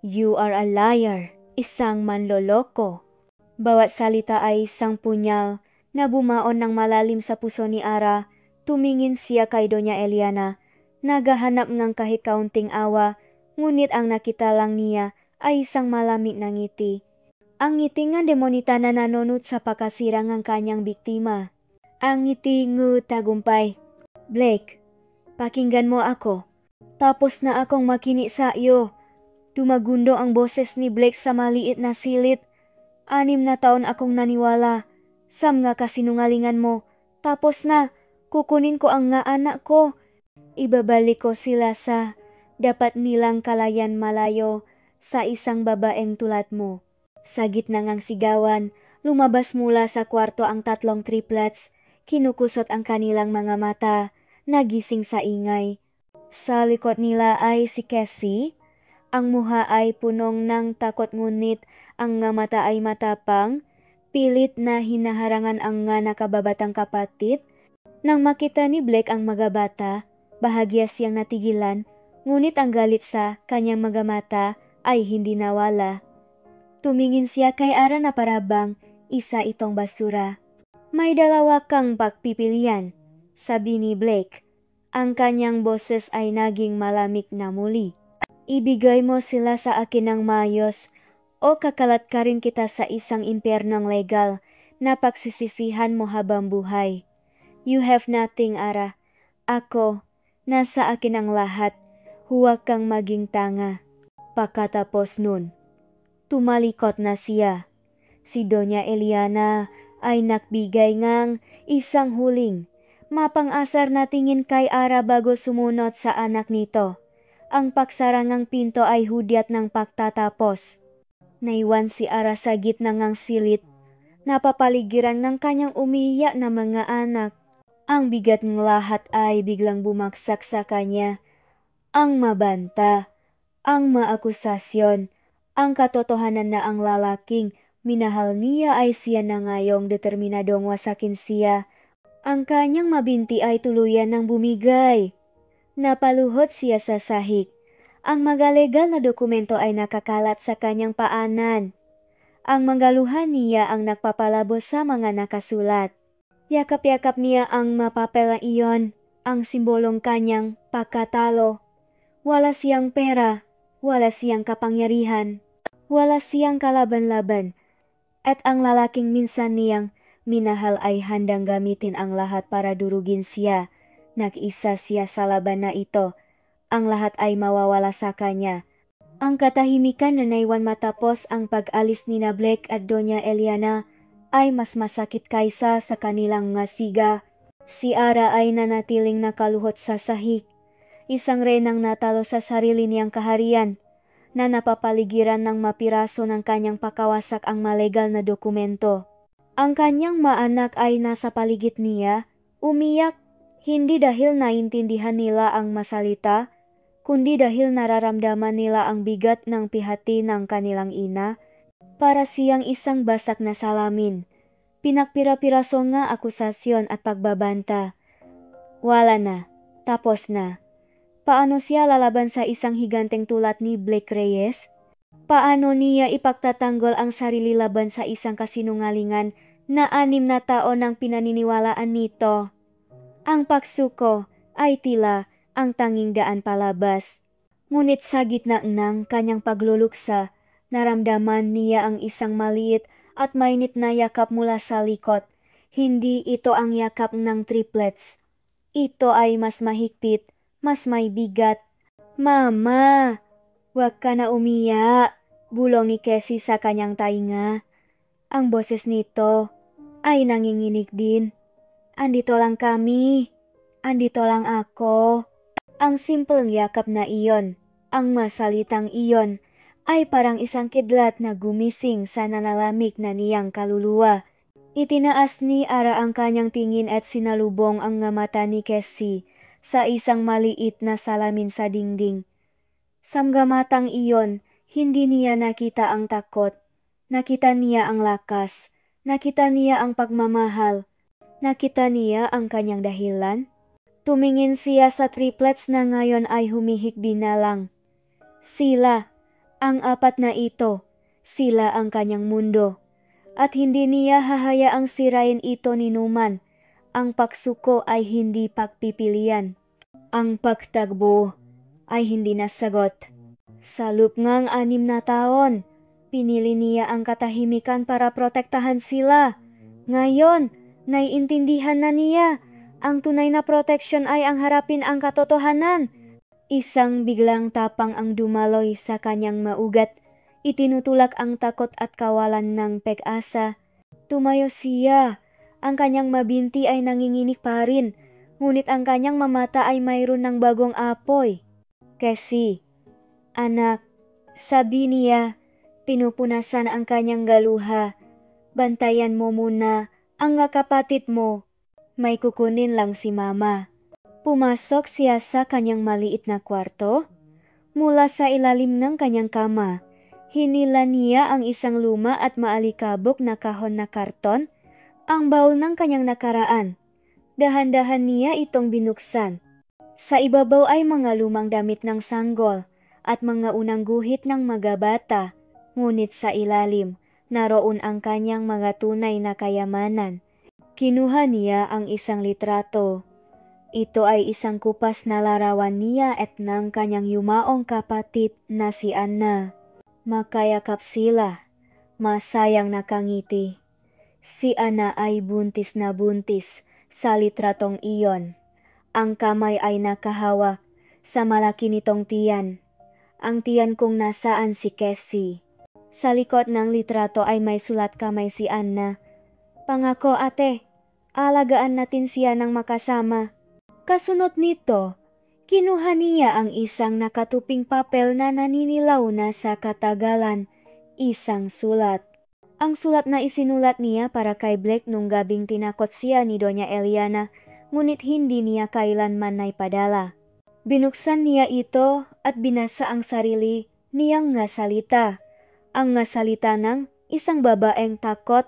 You are a liar, isang manloloko. Bawat salita ay isang punyal na bumaon ng malalim sa puso ni Ara. Tumingin siya kay Doña Eliana, nagahanap ng kahit kaunting awa, ngunit ang nakita lang niya ay isang malamig na ngiti. Ang ngiti nga demonita na nanunot sa pakasira ng kanyang biktima. Ang ngiti ngu tagumpay. Blake, pakinggan mo ako. Tapos na akong makinig sa iyo. Dumagundo ang boses ni Blake sa maliit na silit. 6 na taon akong naniwala. Sam nga kasinungalingan mo. Tapos na, kukunin ko ang nga anak ko. Ibabalik ko sila sa dapat nilang kalayan malayo sa isang babaeng tulad mo. Sa gitna ng sigawan, lumabas mula sa kwarto ang 3 triplets. Kinukusot ang kanilang mga mata, nagising sa ingay. Sa likod nila ay si Cassie. Ang muha ay punong ng takot ngunit ang nga mata ay matapang. Pilit na hinaharangan ang nga nakababatang kapatid. Nang makita ni Blake ang mga bata, bahagya siyang natigilan, ngunit ang galit sa kanyang mga mata ay hindi nawala. Tumingin siya kay Ara na parabang isa itong basura. May 2 kang pagpipilian, sabi ni Blake. Ang kanyang boses ay naging malamig na muli. Ibigay mo sila sa akin ng maayos o kakalat ka rin kita sa isang impyernong legal na pagsisisihan mo habang buhay. You have nothing, Ara. Ako, nasa akin ang lahat. Huwag kang maging tanga. Pagkatapos nun, tumalikot na siya. Si Doña Eliana ay nagbigay ngang isang huling, mapang-asar na tingin kay Ara bago sumunod sa anak nito. Ang pagsara ng pinto ay hudyat ng pagtatapos. Naiwan si Ara sa gitna ng silit, napapaligiran ng kanyang umiiyak na mga anak. Ang bigat ng lahat ay biglang bumagsak sa kanya. Ang mabanta, ang maakusasyon, ang katotohanan na ang lalaking minahal niya ay siya na ngayong determinadong wasakin siya. Ang kanyang mabinti ay tuluyan ng bumigay. Napaluhod siya sa sahig. Ang mga legal na dokumento ay nakakalat sa kanyang paanan. Ang mga luha niya ang nagpapalabo sa mga nakasulat. Yakap-yakap niya ang mapapel na iyon, ang simbolong kanyang pagkatalo. Wala siyang pera, wala siyang kapangyarihan, wala siyang kalaban-laban. At ang lalaking minsan niyang minahal ay handang gamitin ang lahat para durugin siya. Nag-isa siya sa laban na ito. Ang lahat ay mawawala sa kanya. Ang katahimikan na naiwan matapos ang pag-alis ni Blake at Doña Eliana ay mas masakit kaysa sa kanilang ngasiga. Si Ara ay nanatiling nakaluhot sa sahig. Isang renang natalo sa sarili niyang kaharian, na napapaligiran ng mapiraso ng kanyang pakawasak ang malegal na dokumento. Ang kanyang maanak ay nasa paligid niya, umiyak, hindi dahil naintindihan nila ang masalita, kundi dahil nararamdaman nila ang bigat ng pihati ng kanilang ina. Para siyang isang basak na salamin, pinagpira-piraso nga akusasyon at pagbabanta. Wala na, tapos na. Paano siya lalaban sa isang higanteng tulad ni Blake Reyes? Paano niya ipagtatanggol ang sarili laban sa isang kasinungalingan na 6 na taon ang pinaniniwalaan nito? Ang pagsuko ay tila ang tanging daan palabas. Ngunit sa gitna ng kanyang pagluluksa, naramdaman niya ang isang maliit at mainit na yakap mula sa likod. Hindi ito ang yakap ng triplets. Ito ay mas mahigpit, mas may bigat. Mama, wag ka na umiyak, bulong ni Cassie sa kanyang tainga. Ang boses nito ay nanginginig din. Andito lang kami, andito lang ako. Ang simpleng yakap na iyon, ang masalitang iyon, ay parang isang kidlat na gumising sa nanalamig na niyang kaluluwa. Itinaas ni Ara ang kanyang tingin at sinalubong ang mata ni Cassie sa isang maliit na salamin sa dingding. Sa matang iyon, hindi niya nakita ang takot. Nakita niya ang lakas. Nakita niya ang pagmamahal. Nakita niya ang kanyang dahilan. Tumingin siya sa triplets na ngayon ay humihikbi na lang. Sila, ang apat na ito, sila ang kanyang mundo. At hindi niya hahayaang sirain ito ni Numan. Ang pagsuko ay hindi pagpipilian. Ang pagtagbo ay hindi nasagot. Sa loob ngang 6 na taon, pinili niya ang katahimikan para protektahan sila. Ngayon, naiintindihan na niya. Ang tunay na proteksyon ay ang harapin ang katotohanan. Isang biglang tapang ang dumaloy sa kanyang maugat. Itinutulak ang takot at kawalan ng pag-asa. Tumayo siya. Ang kanyang mabinti ay nanginginig pa rin. Ngunit ang kanyang mamata ay mayroon ng bagong apoy. Kasi, anak, sabi niya, pinupunasan ang kanyang galuha. Bantayan mo muna ang kapatid mo. May kukunin lang si mama. Pumasok siya sa kanyang maliit na kwarto. Mula sa ilalim ng kanyang kama, hinila niya ang isang luma at maalikabok na kahon na karton, ang baul ng kanyang nakaraan. Dahan-dahan niya itong binuksan. Sa ibabaw ay mga lumang damit ng sanggol at mga unang guhit ng mga bata, ngunit sa ilalim, naroon ang kanyang mga tunay na kayamanan. Kinuha niya ang isang litrato. Ito ay isang kupas na larawan niya at ng kanyang yumaong kapatid na si Anna. Makayakap sila, masayang nakangiti. Si Anna ay buntis na buntis sa litratong iyon. Ang kamay ay nakahawak sa malaki nitong tiyan. Ang tiyan kung nasaan si Cassie. Sa likod ng litrato ay may sulat kamay si Anna. Pangako ate, alagaan natin siya ng makasama. Kasunod nito, kinuha niya ang isang nakatuping papel na naninilaw na sa katagalan, isang sulat. Ang sulat na isinulat niya para kay Blake nung gabing tinakot siya ni Doña Eliana, ngunit hindi niya kailanman naipadala. Binuksan niya ito at binasa ang sarili niyang nga salita. Ang nga salita ng isang babaeng takot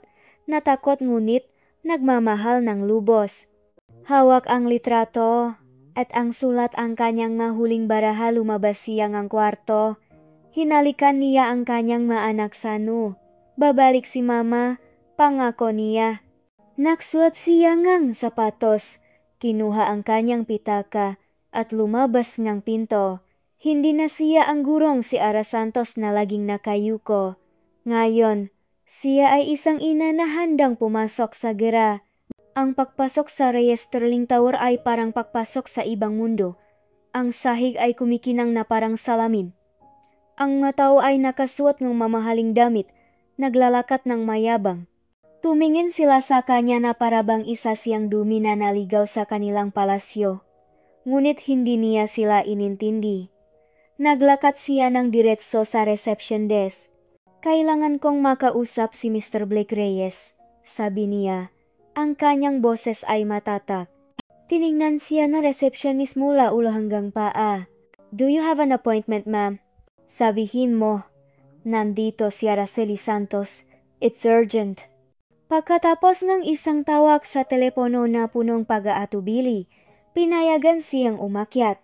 ngunit nagmamahal ng lubos. Hawak ang litrato at ang sulat ang kanyang mahuling baraha. Lumabas siya ng kwarto. Hinalikan niya ang kanyang maanak Sanu. Babalik si mama, pangako niya. Nagsuot siya ngang sapatos. Kinuha ang kanyang pitaka at lumabas ngang pinto. Hindi na siya ang gurong si Ara Santos na laging nakayuko. Ngayon, siya ay isang ina na handang pumasok sa gera. Ang pagpasok sa Reyes Sterling Tower ay parang pagpasok sa ibang mundo. Ang sahig ay kumikinang na parang salamin. Ang mga tao ay nakasuot ng mamahaling damit, naglalakat ng mayabang. Tumingin sila sa kanya na parabang isa siyang dumi na naligaw sa kanilang palasyo. Ngunit hindi niya sila inintindi. Naglakat siya ng diretso sa reception desk. Kailangan kong makausap si Mr. Blake Reyes, sabi niya. Ang kanyang boses ay matatak. Tiningnan siya na receptionist mula ulo hanggang paa. Do you have an appointment, ma'am? Sabihin mo, nandito si Araceli Santos. It's urgent. Pagkatapos ng isang tawag sa telepono na punong pag-aatubili, pinayagan siyang umakyat.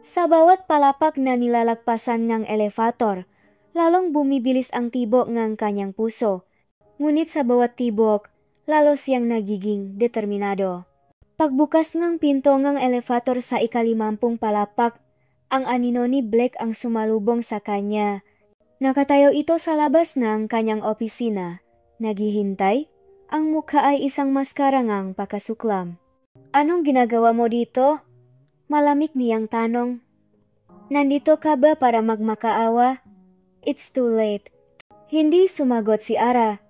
Sa bawat palapak na nilalagpasan ng elevator, lalong bumibilis ang tibok ng kanyang puso. Ngunit sa bawat tibok, lalo siyang nagiging determinado. Pagbukas ng pinto ng elevator sa ika-50 palapak, ang anino ni Blake ang sumalubong sa kanya. Nakatayo ito sa labas ng kanyang opisina. Naghihintay, ang mukha ay isang maskara ngang pakasuklam. Anong ginagawa mo dito? Malamig niyang tanong. Nandito ka ba para magmakaawa? It's too late. Hindi sumagot si Ara.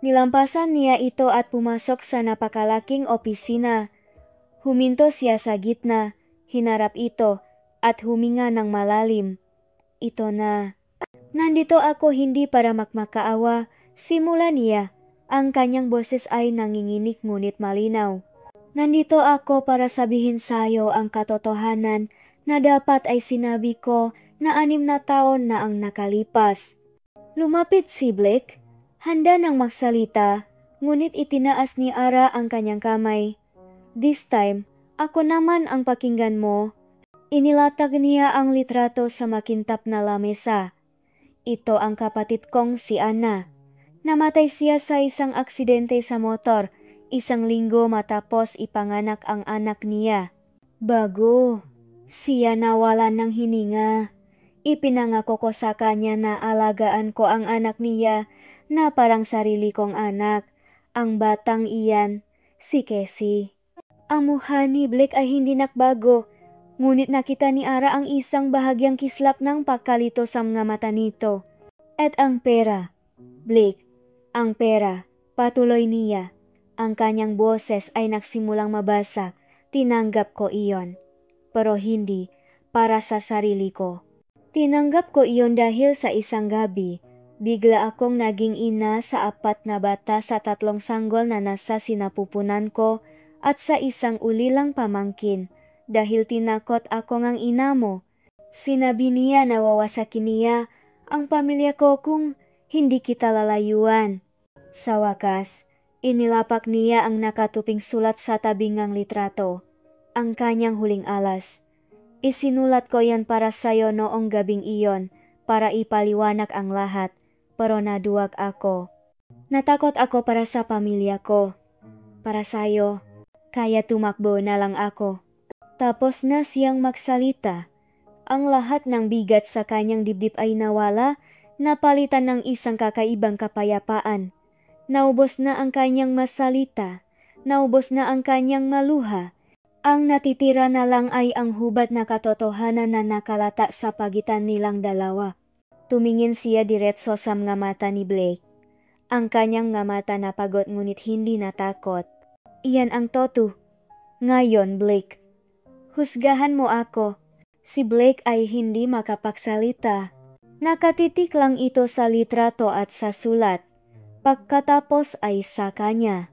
Nilampasan niya ito at pumasok sa napakalaking opisina. Huminto siya sa gitna, hinarap ito, at huminga ng malalim. Ito na. Nandito ako hindi para magmakaawa, simula niya. Ang kanyang boses ay nanginginig ngunit malinaw. Nandito ako para sabihin sa'yo ang katotohanan na dapat ay sinabi ko na 6 na taon na ang nakalipas. Lumapit si Blake. Handa nang magsalita, ngunit itinaas ni Ara ang kanyang kamay. This time, Ako naman ang pakinggan mo. Inilatag niya ang litrato sa makintab na lamesa. Ito ang kapatid kong si Anna. Namatay siya sa isang aksidente sa motor, 1 linggo matapos ipanganak ang anak niya. Bago siya nawalan ng hininga, ipinangako ko sa kanya na alagaan ko ang anak niya na parang sarili kong anak. Ang batang iyan, si Cassie. Ang mukha ni Blake ay hindi nakbago, ngunit nakita ni Ara ang isang bahagyang kislap ng pagkalito sa mga mata nito. At ang pera, Blake, ang pera, patuloy niya. Ang kanyang boses ay nagsimulang mabasa. Tinanggap ko iyon. Pero hindi para sa sarili ko. Tinanggap ko iyon dahil sa isang gabi, bigla akong naging ina sa 4 na bata sa 3 sanggol na nasa sinapupunan ko at sa isang ulilang pamangkin. Dahil tinakot ako ngang ina mo. Sinabi niya na wawasakin niya ang pamilya ko kung hindi kita lalayuan. Sa wakas, inilapak niya ang nakatuping sulat sa tabing ng litrato. Ang kanyang huling alas. Isinulat ko yan para sa'yo noong gabing iyon para ipaliwanag ang lahat, pero naduwag ako. Natakot ako para sa pamilya ko. Para sa'yo, kaya tumakbo na lang ako. Tapos na siyang magsalita. Ang lahat ng bigat sa kanyang dibdib ay nawala, napalitan ng isang kakaibang kapayapaan. Naubos na ang kanyang masalita, naubos na ang kanyang maluha. Ang natitira na lang ay ang hubad na katotohanan na nakalata sa pagitan nilang dalawa. Tumingin siya diretso sa mga mata ni Blake. Ang kanyang mga mata napagod ngunit hindi natakot. Iyan ang totoo. Ngayon, Blake, husgahan mo ako. Si Blake ay hindi makapagsalita. Nakatitik lang ito sa litrato at sa sulat. Pagkatapos ay sa kanya.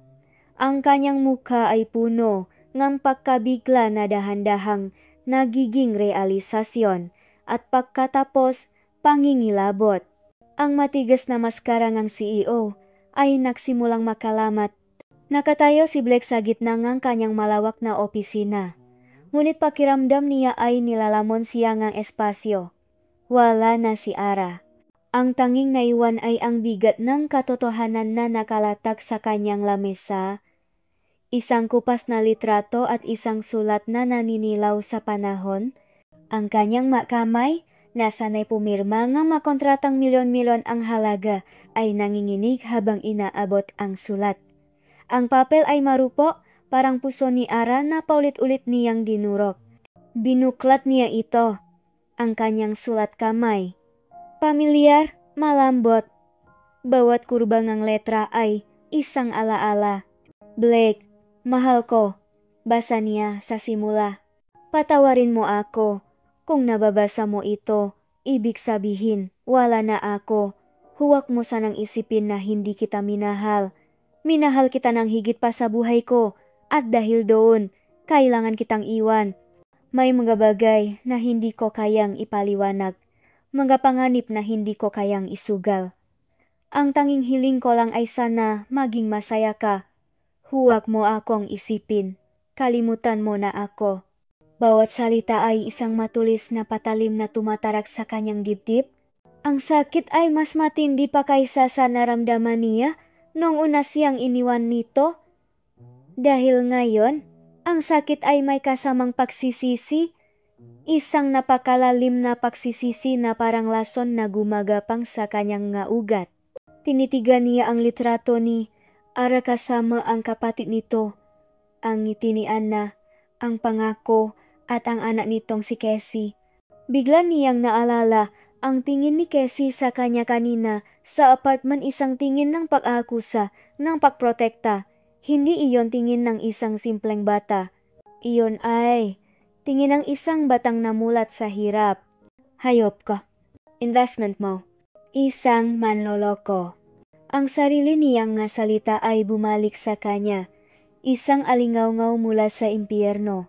Ang kanyang mukha ay puno ng pagkabigla na dahan-dahang nagiging realisasyon at pagkatapos pangingilabot. Ang matigas na maskara ng CEO ay nagsimulang makalamat. Nakatayo si Blake sa gitna ng kanyang malawak na opisina. Ngunit pakiramdam niya ay nilalamon siya ng espasyo. Wala na si Ara. Ang tanging naiwan ay ang bigat ng katotohanan na nakalatag sa kanyang lamesa. Isang kupas na litrato at isang sulat na naninilaw sa panahon. Ang kanyang makamay, na sanay pumirma ng makontratang milyon-milyon ang halaga, ay nanginginig habang inaabot ang sulat. Ang papel ay marupo, parang puso ni Ara na paulit-ulit niyang dinurok. Binuklat niya ito, ang kanyang sulat kamay. Pamilyar, malambot. Bawat kurba ng letra ay isang alaala. Blake, mahal ko, basa niya sa simula. Patawarin mo ako. Kung nababasa mo ito, ibig sabihin, wala na ako. Huwag mo sanang isipin na hindi kita minahal. Minahal kita ng higit pa sa buhay ko, at dahil doon, kailangan kitang iwan. May mga bagay na hindi ko kayang ipaliwanag. Mga panganib na hindi ko kayang isugal. Ang tanging hiling ko lang ay sana maging masaya ka. Huwag mo akong isipin. Kalimutan mo na ako. Bawat salita ay isang matulis na patalim na tumatarak sa kanyang dibdib. Ang sakit ay mas matindi pa kaysa sa naramdaman niya nung una siyang iniwan nito. Dahil ngayon, ang sakit ay may kasamang pagsisisi. Isang napakalalim na pagsisisi na parang lason na gumagapang sa kanyang nga ugat. Tinitigan niya ang litrato ni Ara kasama ang kapatid nito, ang ngiti ni Anna, ang pangako at ang anak nitong si Cassie. Bigla niyang naalala ang tingin ni Cassie sa kanya kanina sa apartment, isang tingin ng pag-aakusa, ng pagprotekta. Hindi iyon tingin ng isang simpleng bata. Iyon ay tingin ng isang batang namulat sa hirap. Hayop ka. Investment mo. Isang manloloko. Ang sarili niyang nga salita ay bumalik sa kanya. Isang alingaw-ngaw mula sa impyerno.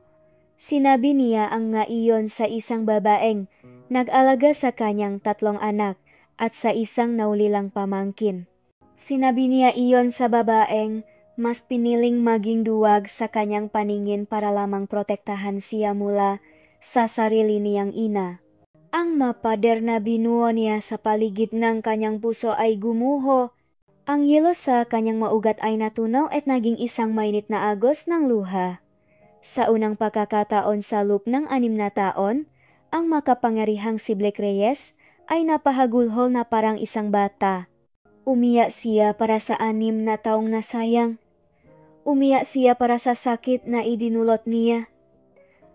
Sinabi niya ang nga iyon sa isang babaeng nag-alaga sa kanyang 3 anak at sa isang naulilang pamangkin. Sinabi niya iyon sa babaeng mas piniling maging duwag sa kanyang paningin para lamang protektahan siya mula sa sarili niyang ina. Ang mapader na binuo niya sa paligid ng kanyang puso ay gumuho. Ang yelo sa kanyang maugat ay natunaw at naging isang mainit na agos ng luha. Sa unang pagkakataon sa loob ng 6 na taon, ang makapangyarihang si Blake Reyes ay napahagulhol na parang isang bata. Umiyak siya para sa 6 na taong nasayang. Umiyak siya para sa sakit na idinulot niya.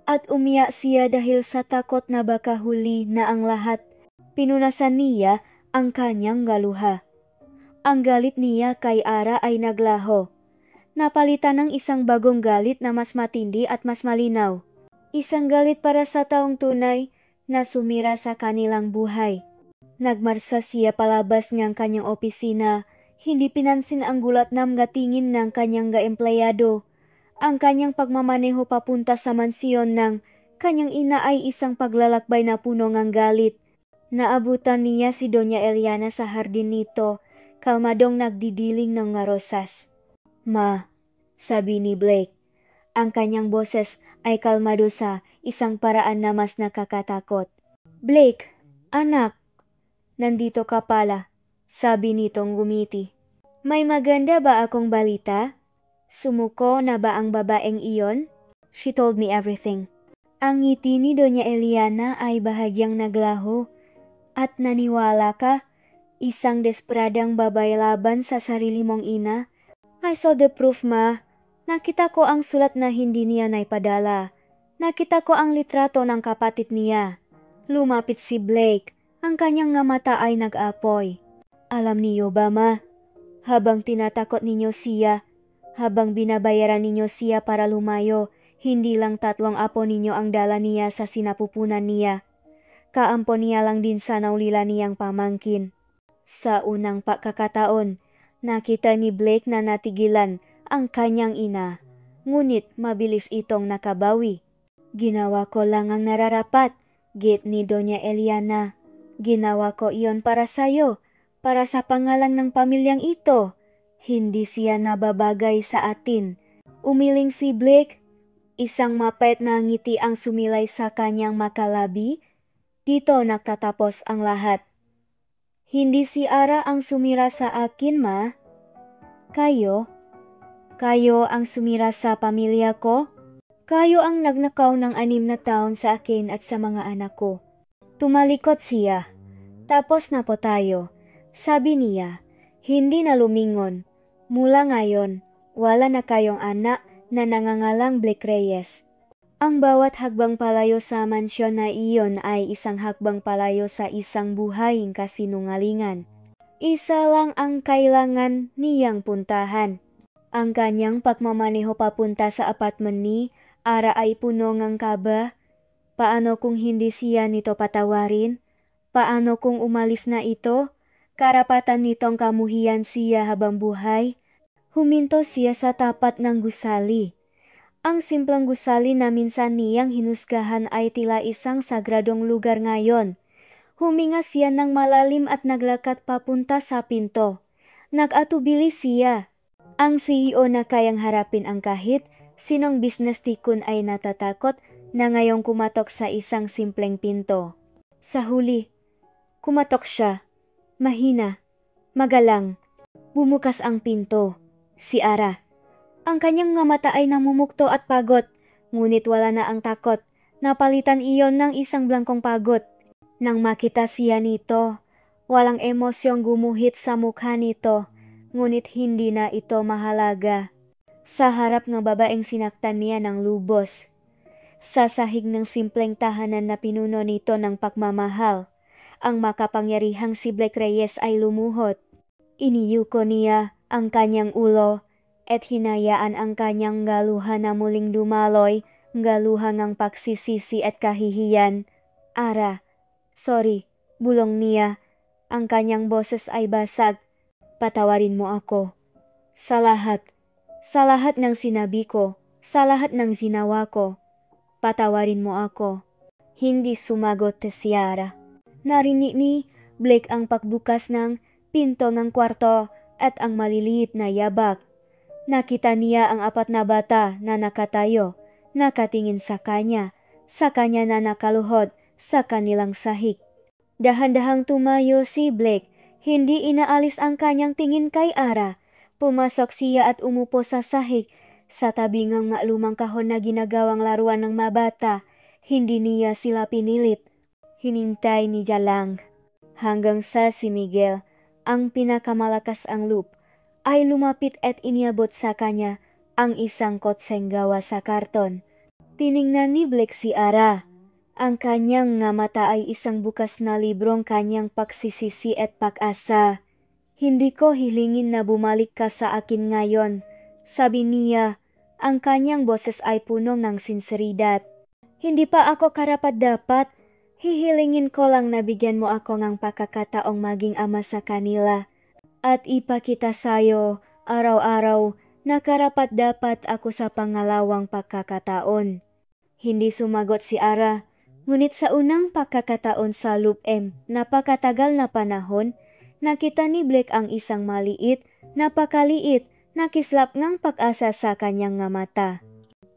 At umiyak siya dahil sa takot na baka huli na ang lahat. Pinunasan niya ang kanyang galuha. Ang galit niya kay Ara ay naglaho. Napalitan ng isang bagong galit na mas matindi at mas malinaw. Isang galit para sa taong tunay na sumira sa kanilang buhay. Nagmarsa siya palabas ng kanyang opisina, hindi pinansin ang gulat na tingin ng kanyang gaempleyado. Ang kanyang pagmamaneho papunta sa mansyon ng kanyang ina ay isang paglalakbay na puno ng galit. Naabutan niya si Doña Eliana sa hardin nito, kalmadong nagdidiling ng rosas. "Ma," sabi ni Blake. Ang kanyang boses ay kalmado sa isang paraan na mas nakakatakot. "Blake, anak, nandito ka pala," sabi nitong gumiti. "May maganda ba akong balita? Sumuko na ba ang babaeng iyon?" She told me everything. Ang ngiti ni Doña Eliana ay bahagyang naglaho. "At naniwala ka? Isang desperadang babae laban sa sarili mong ina?" "I saw the proof, ma. Nakita ko ang sulat na hindi niya naipadala. Nakita ko ang litrato ng kapatid niya." Lumapit si Blake. Ang kanyang nga mata ay nag-apoy. "Alam niyo ba, ma? Habang tinatakot ninyo siya, habang binabayaran ninyo siya para lumayo, hindi lang 3 apo ninyo ang dala niya sa sinapupunan niya. Kaampo niya lang din sa naulila niyang pamangkin." Sa unang pagkakataon, nakita ni Blake na natigilan ang kanyang ina, ngunit mabilis itong nakabawi. "Ginawa ko lang ang nararapat," git ni Doña Eliana. "Ginawa ko iyon para sa'yo, para sa pangalan ng pamilyang ito. Hindi siya nababagay sa atin." Umiling si Blake. Isang mapait na ngiti ang sumilay sa kanyang makalabi. Dito nagtatapos ang lahat. "Hindi si Ara ang sumira sa akin, ma. Kayo ang sumira sa pamilya ko. Kayo ang nagnakaw ng 6 na taon sa akin at sa mga anak ko." Tumalikot siya. "Tapos na po tayo," sabi niya. Hindi na lumingon. "Mula ngayon, wala na kayong anak na nangangalang Blake Reyes." Ang bawat hakbang palayo sa mansyon na iyon ay isang hakbang palayo sa isang buhaying kasinungalingan. Isa lang ang kailangan niyang puntahan. Ang kanyang pagmamaneho papunta sa apartment ni Ara ay puno ng kaba. Paano kung hindi siya nito patawarin? Paano kung umalis na ito? Karapatan nitong kamuhian siya habang buhay. Huminto siya sa tapat ng gusali. Ang simpleng gusali na minsan niyang hinusgahan ay tila isang sagradong lugar ngayon. Huminga siya ng malalim at naglakad papunta sa pinto. Nag-atubili siya. Ang CEO na kayang harapin ang kahit sinong business tycoon ay natatakot na ngayong kumatok sa isang simpleng pinto. Sa huli, kumatok siya. Mahina, magalang. Bumukas ang pinto. Si Ara. Ang kanyang nga mata ay namumukto at pagod, ngunit wala na ang takot. Napalitan iyon ng isang blangkong pagod. Nang makita siya nito, walang emosyong gumuhit sa mukha nito, ngunit hindi na ito mahalaga. Sa harap ng babaeng sinaktan niya ng lubos. Sa sahig ng simpleng tahanan na pinuno nito ng pagmamahal, ang makapangyarihang si Blake Reyes ay lumuhot. Iniyuko niya ang kanyang ulo at hinayaan ang kanyang galuhan na muling dumaloy, galuhan ng pagsisisi at kahihiyan. "Ara, sorry," bulong niya. Ang kanyang boses ay basag. "Patawarin mo ako. Sa lahat ng sinabi ko, sa lahat ng ginawa ko. Patawarin mo ako." Hindi sumagot si Ara. Narinig ni Blake ang pagbukas ng pinto ng kwarto at ang maliliit na yabak. Nakita niya ang 4 na bata na nakatayo, nakatingin sa kanya na nakaluhod sa kanilang sahig. Dahan-dahang tumayo si Blake, hindi inaalis ang kanyang tingin kay Ara. Pumasok siya at umupo sa sahig, sa tabi ng lumang kahon na ginagawang laruan ng mabata. Hindi niya sila pinilit. Hinintay niya lang. Hanggang sa si Miguel, ang pinakamalakas ang loop, ay lumapit at iniabot sa kanya ang isang kotseng gawa sa karton. Tiningnan ni Blake si Ara. Ang kanyang nga mata ay isang bukas na librong kanyang pagsisisi at pag-asa. Hindi ko hilingin na bumalik ka sa akin ngayon, sabi niya. Ang kanyang boses ay puno ng sinseridad. Hindi pa ako karapat-dapat. Hihilingin ko lang na bigyan mo ako ng pagkakataong maging ama sa kanila. At ipakita sa'yo, araw-araw, na karapat-dapat ako sa pangalawang pagkakataon. Hindi sumagot si Ara, ngunit sa unang pagkakataon sa Loop M, napakatagal na panahon, nakita ni Blake ang isang maliit, napakaliit, na kislap ng pag-asa sa kanyang nga mata.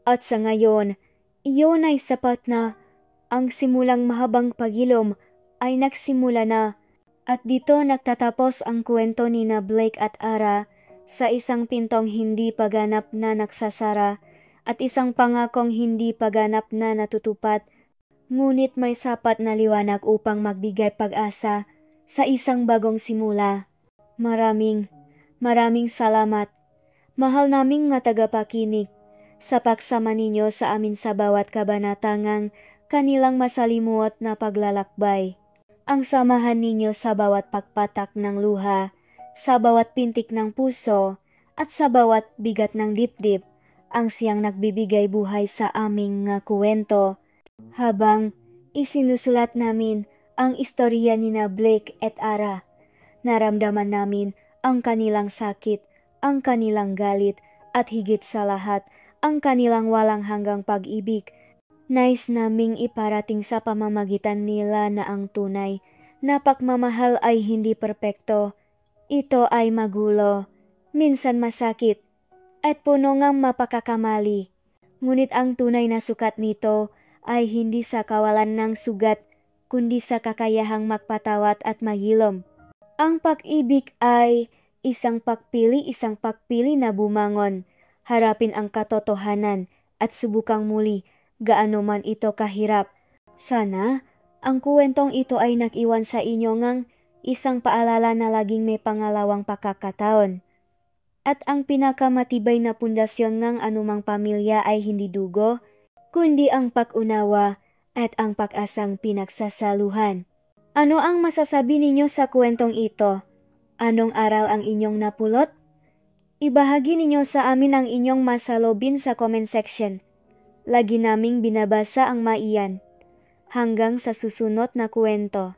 At sa ngayon, iyon ay sapat na. Ang simulang mahabang pagilom ay nagsimula na. At dito nagtatapos ang kwento ni na Blake at Ara sa isang pintong hindi paganap na nagsasara at isang pangakong hindi paganap na natutupad, ngunit may sapat na liwanag upang magbigay pag-asa sa isang bagong simula. Maraming salamat, mahal naming nga tagapakinig, sa pagsama ninyo sa amin sa bawat kabanatangang kanilang masalimuot na paglalakbay. Ang samahan ninyo sa bawat pagpatak ng luha, sa bawat pintik ng puso, at sa bawat bigat ng dibdib, ang siyang nagbibigay buhay sa aming nga kwento. Habang isinusulat namin ang istorya ni na Blake at Ara, naramdaman namin ang kanilang sakit, ang kanilang galit, at higit sa lahat, ang kanilang walang hanggang pag-ibig. Nais naming iparating sa pamamagitan nila na ang tunay na pagmamahal ay hindi perpekto. Ito ay magulo, minsan masakit, at puno ngang mapakakamali. Ngunit ang tunay na sukat nito ay hindi sa kawalan ng sugat, kundi sa kakayahang magpatawad at maghilom. Ang pag-ibig ay isang pagpili na bumangon, harapin ang katotohanan at subukang muli, gaano man ito kahirap. Sana, ang kwentong ito ay nag-iwan sa inyo ngang isang paalala na laging may pangalawang pagkakataon. At ang pinakamatibay na pundasyon ng anumang pamilya ay hindi dugo, kundi ang pag-unawa at ang pag-asang pinagsasaluhan. Ano ang masasabi ninyo sa kwentong ito? Anong aral ang inyong napulot? Ibahagi ninyo sa amin ang inyong masalobin sa comment section. Lagi naming binabasa ang maiyan. Hanggang sa susunod na kwento.